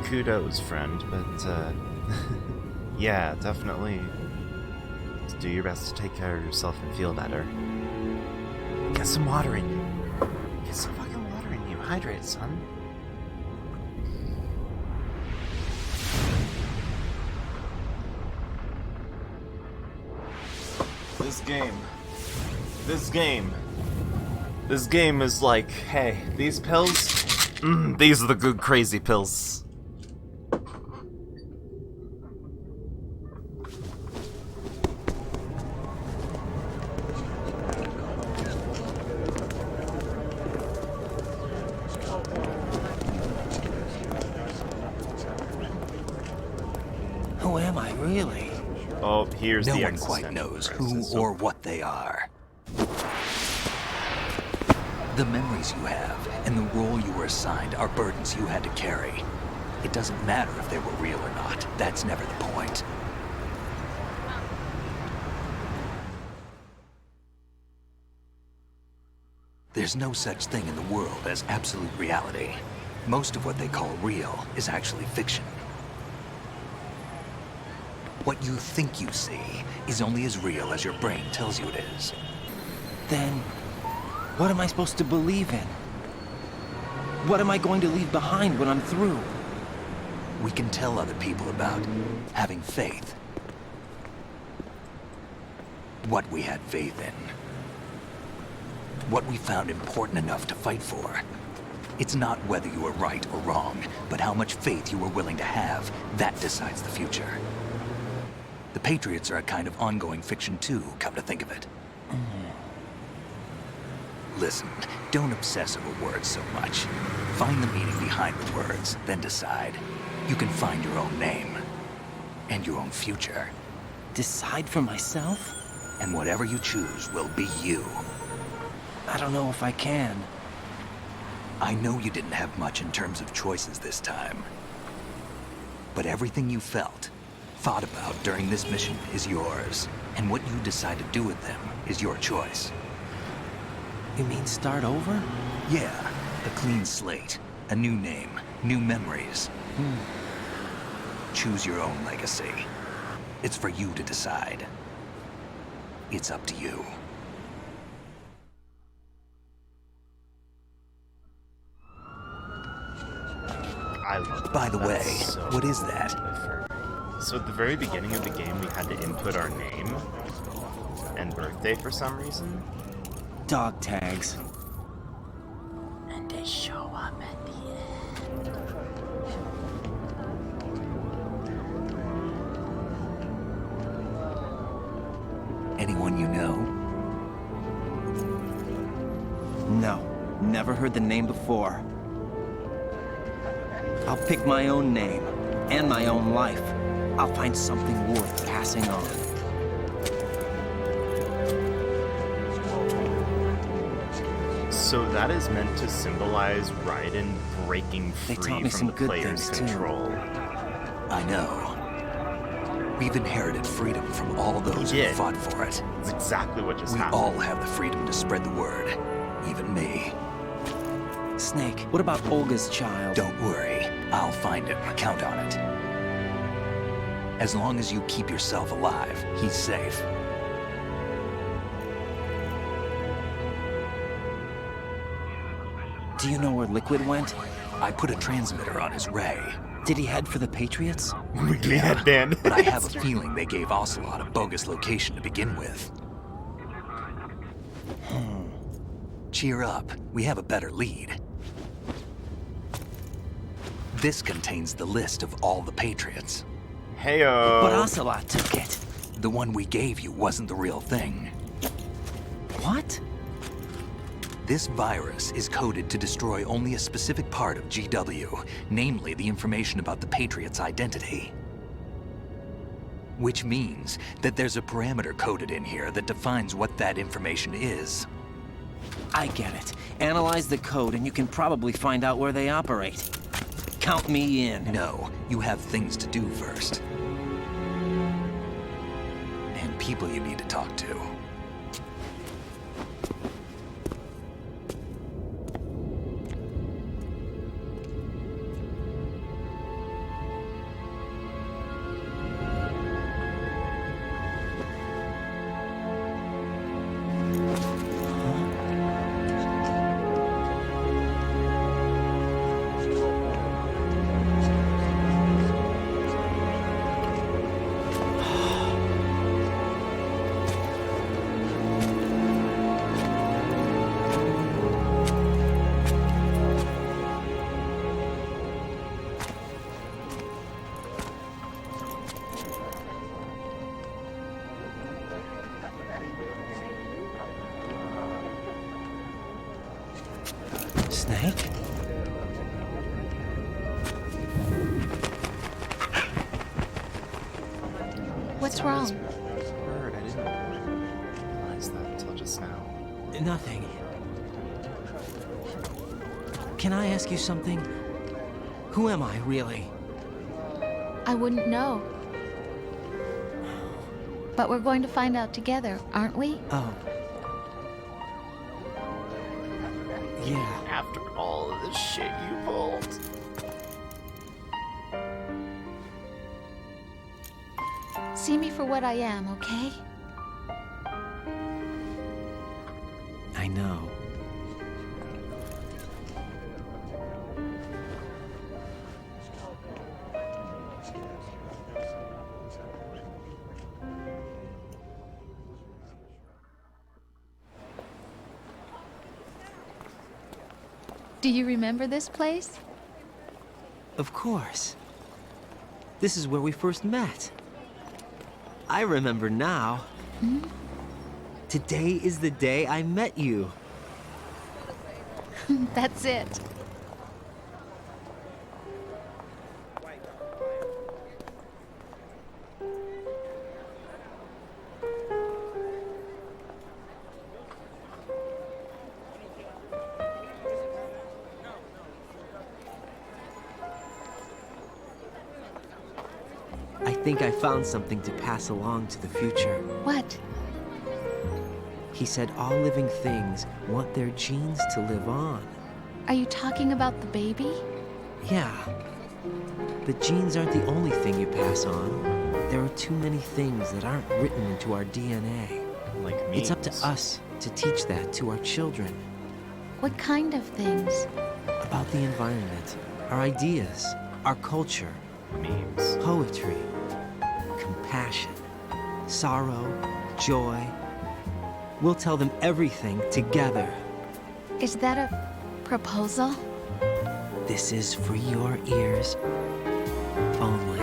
Kudos, friend, but, yeah, definitely do your best to take care of yourself and feel better. Get some water in you. Get some fucking water in you. Hydrate, son. This game is like, hey, these pills, these are the good crazy pills. Who am I, really? Oh, here's no the one quite knows who or what they are. The memories you have and the role you were assigned are burdens you had to carry. It doesn't matter if they were real or not. That's never the point. There's no such thing in the world as absolute reality. Most of what they call real is actually fiction. What you think you see is only as real as your brain tells you it is. Then, what am I supposed to believe in? What am I going to leave behind when I'm through? We can tell other people about having faith. What we had faith in. What we found important enough to fight for. It's not whether you were right or wrong, but how much faith you were willing to have. That decides the future. The Patriots are a kind of ongoing fiction too, come to think of it. Listen, don't obsess over words so much. Find the meaning behind the words, then decide. You can find your own name. And your own future. Decide for myself? And whatever you choose will be you. I don't know if I can. I know you didn't have much in terms of choices this time. But everything you felt, thought about during this mission is yours. And what you decide to do with them is your choice. You mean start over? Yeah, a clean slate, a new name, new memories. Choose your own legacy. It's for you to decide. It's up to you. I love that. By the way, So what is that? So at the very beginning of the game, we had to input our name and birthday for some reason. Dog tags. And they show up at the end. Anyone you know? No, never heard the name before. I'll pick my own name, and my own life. I'll find something worth passing on. So that is meant to symbolize Raiden breaking They taught free me from some the good player's things, too. control. I know. We've inherited freedom from all those who fought for it. That's exactly what just We happened. all have the freedom to spread the word. Even me. Snake, what about Olga's child? Don't worry. I'll find him. Count on it. As long as you keep yourself alive, he's safe. Do you know where Liquid went? I put a transmitter on his ray. Did he head for the Patriots? Yeah, Dan. But I have a feeling they gave Ocelot a bogus location to begin with. Cheer up. We have a better lead. This contains the list of all the Patriots. Heyo. But Ocelot took it. The one we gave you wasn't the real thing. What? This virus is coded to destroy only a specific part of GW, namely the information about the Patriots' identity. Which means that there's a parameter coded in here that defines what that information is. I get it. Analyze the code and you can probably find out where they operate. Count me in. No, you have things to do first. And people you need to talk to. Snake? What's wrong? Bird, I didn't realize that until just now. Nothing. Can I ask you something? Who am I, really? I wouldn't know. But we're going to find out together, aren't we? Oh. Yeah. After all of the shit you pulled. See me for what I am, okay? I know. Do you remember this place? Of course. This is where we first met. I remember now. Hmm? Today is the day I met you. That's it. I think I found something to pass along to the future. What? He said all living things want their genes to live on. Are you talking about the baby? Yeah. The genes aren't the only thing you pass on. There are too many things that aren't written into our DNA. Like memes. It's up to us to teach that to our children. What kind of things? About the environment, our ideas, our culture, Memes. poetry, compassion, sorrow, joy. We'll tell them everything together. Is that a proposal? This is for your ears only.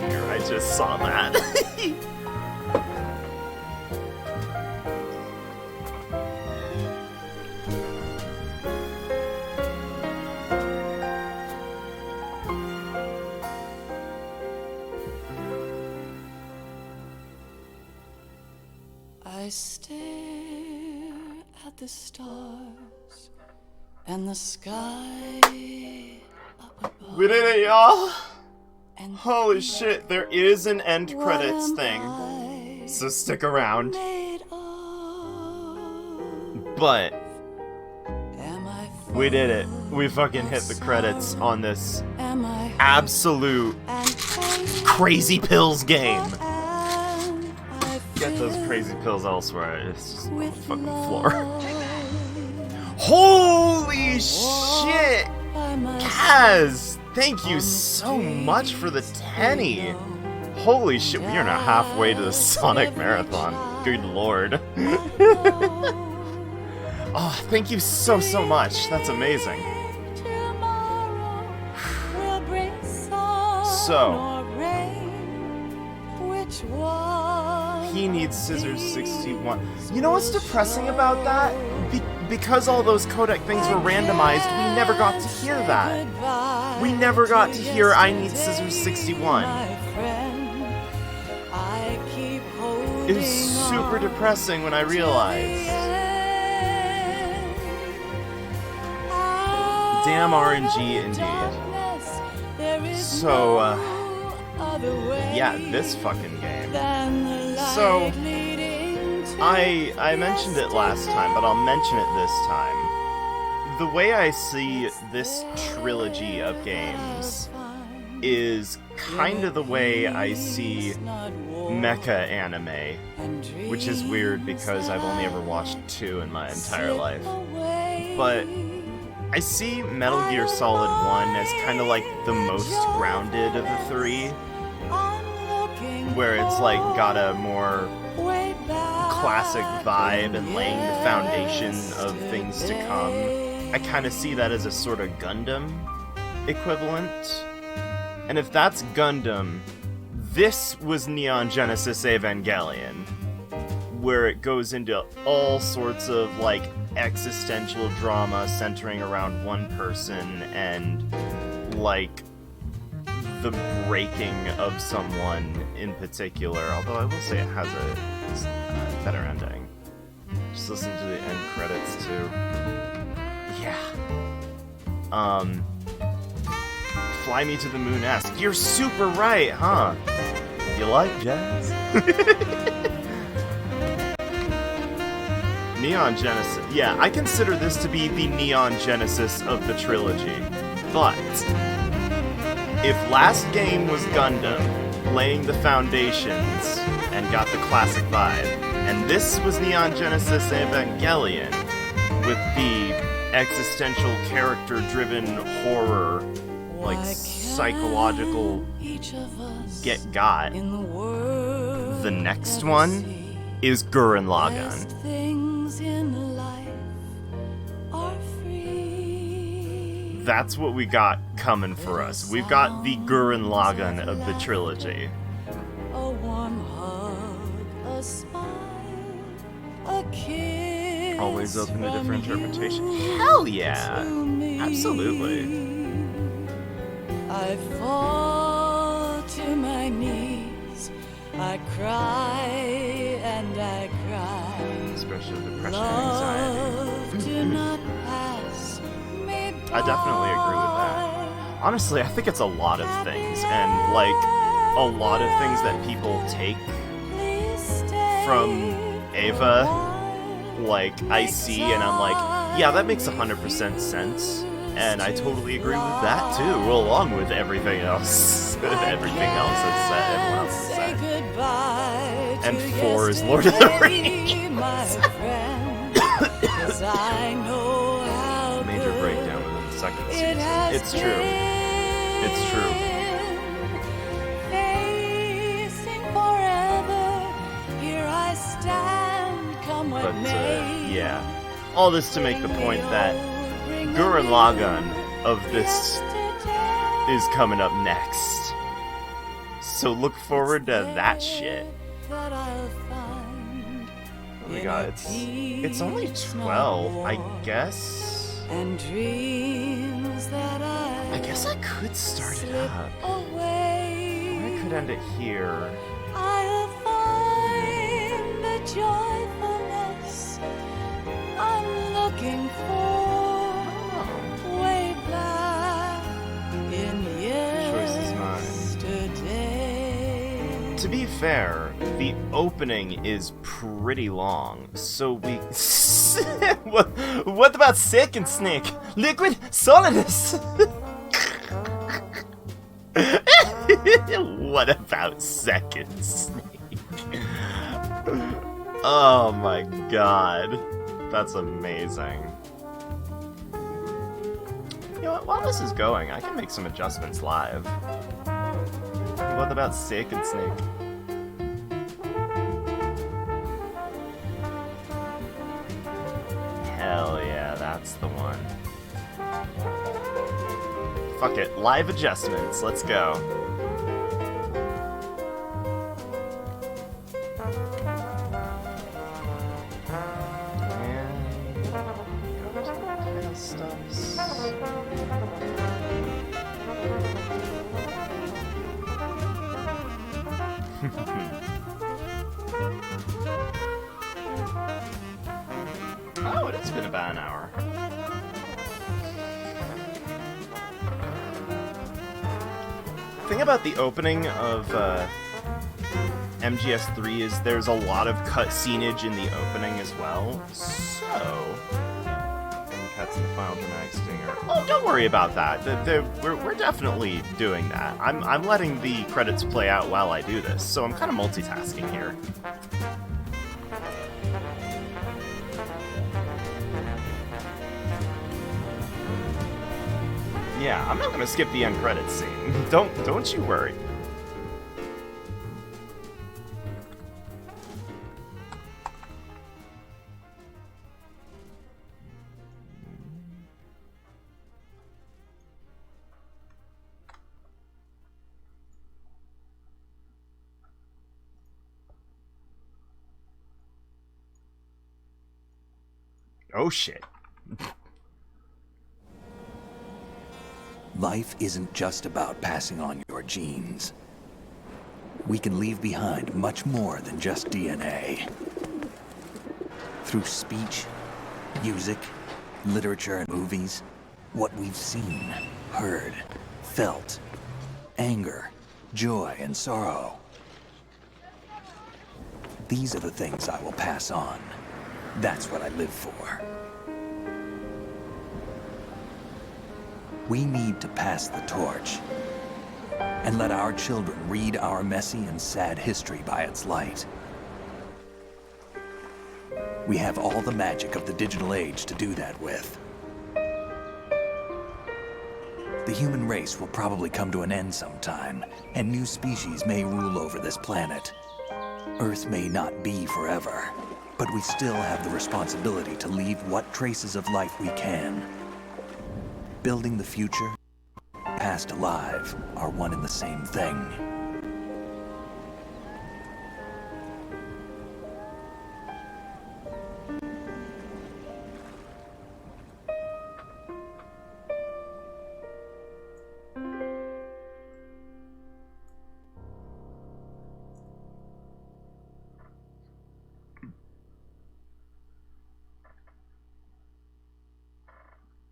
Here, I just saw that. I stare at the stars and the sky up above. We did it, y'all! Holy shit, there is an end credits thing. So stick around. But we did it. We fucking hit the credits on this absolute crazy pills game. Get those crazy pills elsewhere. It's just on the fucking floor. Holy shit! Kaz! Thank you so much for the 10-y. Holy shit, we are now halfway to the Sonic Marathon. Good lord. Oh, thank you so much. That's amazing. So, he needs Scissors 61. You know what's depressing about that? Because all those codec things were randomized, we never got to hear that. We never got to hear I need Scissors 61. It was super depressing when I realized. Damn RNG indeed. So, yeah, this fucking game. So, I mentioned it last time, but I'll mention it this time. The way I see this trilogy of games is kind of the way I see mecha anime, which is weird because I've only ever watched 2 in my entire life. But I see Metal Gear Solid 1 as kind of like the most grounded of the 3, where it's like got a more classic vibe and laying the foundation of things to come. I kind of see that as a sort of Gundam equivalent. And if that's Gundam, this was Neon Genesis Evangelion, where it goes into all sorts of, like, existential drama centering around one person and, like, the breaking of someone in particular. Although I will say it has a better ending. Just listen to the end credits, too. Yeah. Fly Me to the Moon-esque. You're super right, huh? You like jazz? Neon Genesis. Yeah, I consider this to be the Neon Genesis of the trilogy. But if last game was Gundam, laying the foundations and got the classic vibe, and this was Neon Genesis Evangelion with the existential character-driven horror, like psychological get-got, the next one is Gurren Lagann. That's what we got coming for us. We've got the Gurren Lagann of the trilogy. A warm hug, a smile, a kiss. Always open to different interpretation. Hell yeah! Absolutely. I fall to my knees. I cry and I cry. Especially depression and anxiety. Do not pass me by. I definitely agree with that. Honestly, I think it's a lot of things, and like a lot of things that people take from Ava, like I see and I'm like, yeah, that makes 100% sense. And I totally agree with that too, along with everything else. Everything else is said, everyone else is said. And 4 is Lord of the Rings. Major breakdown within the second season. It's true. It's true. But, yeah. All this to make the point that Gurren Lagann of this is coming up next. So look forward to that shit. Oh my god, it's only 12, I guess. I guess I could start it up. Or I could end it here. I'll find the joyfulness I'm looking for. Way back in yesterday. To be fair, the opening is pretty long, so we... what about Second Snake? Liquid Solidus! What about Second Snake? Oh my god. That's amazing. You know what, while this is going, I can make some adjustments live. What about Second Snake? Hell yeah, that's the one. Fuck it, live adjustments, let's go. Oh, it has been about an hour. The thing about the opening of MGS3 is there's a lot of cutscenage in the opening as well. So, cuts in the final dramatic stinger. Oh, don't worry about that. We're definitely doing that. I'm letting the credits play out while I do this, so I'm kind of multitasking here. Yeah, I'm not gonna skip the end credits scene. Don't you worry. Oh shit. Life isn't just about passing on your genes. We can leave behind much more than just DNA. Through speech, music, literature, and movies, what we've seen, heard, felt, anger, joy, and sorrow. These are the things I will pass on. That's what I live for. We need to pass the torch and let our children read our messy and sad history by its light. We have all the magic of the digital age to do that with. The human race will probably come to an end sometime, and new species may rule over this planet. Earth may not be forever, but we still have the responsibility to leave what traces of life we can. Building the future, past alive, are one and the same thing.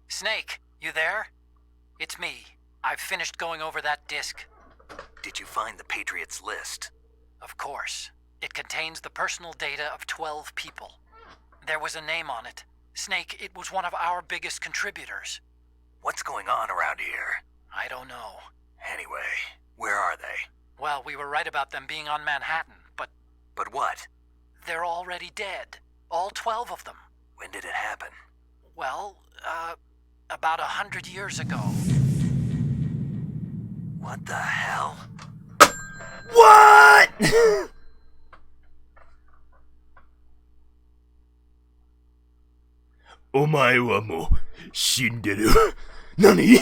Snake, you there? It's me. I've finished going over that disk. Did you find the Patriots list? Of course. It contains the personal data of 12 people. There was a name on it. Snake, it was one of our biggest contributors. What's going on around here? I don't know. Anyway, where are they? Well, we were right about them being on Manhattan, but... But what? They're already dead. All 12 of them. When did it happen? Well, about 100 years ago. What the hell? What? Omae wa mo shinderu. Nani?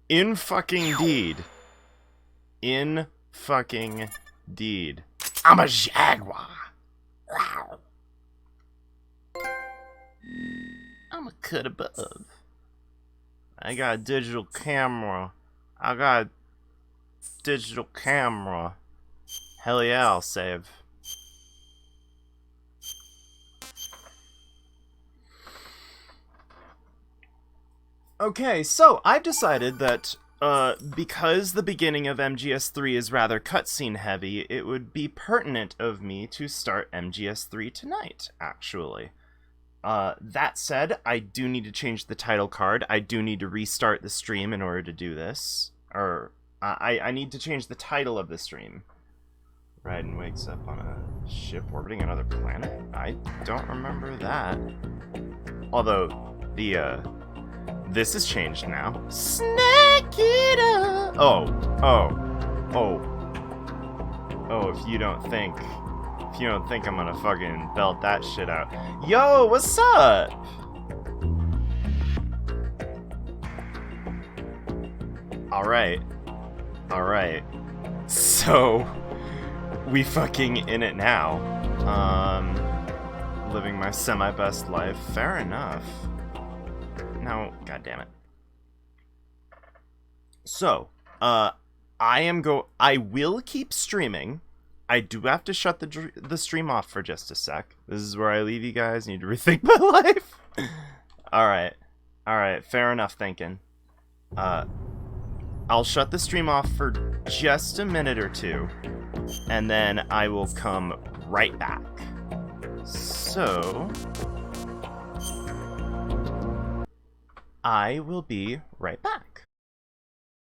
In fucking deed. In fucking deed. I'm a jaguar. Wow. I'm a cut above. I got a digital camera. Hell yeah, I'll save. Okay, so I've decided that because the beginning of MGS3 is rather cutscene heavy, it would be pertinent of me to start MGS3 tonight, actually. That said, I do need to change the title card. I do need to restart the stream in order to do this. Or, I need to change the title of the stream. Raiden wakes up on a ship orbiting another planet? I don't remember that. Although, this has changed now. Snack it up! Oh, if you don't think I'm gonna fucking belt that shit out. Yo, what's up? Alright. So, we fucking in it now. Living my semi-best life. Fair enough. No, goddammit. So, I will keep streaming. I do have to shut the stream off for just a sec. This is where I leave you guys. I need to rethink my life. Alright, fair enough thinking. I'll shut the stream off for just a minute or two, and then I will come right back. So, I will be right back.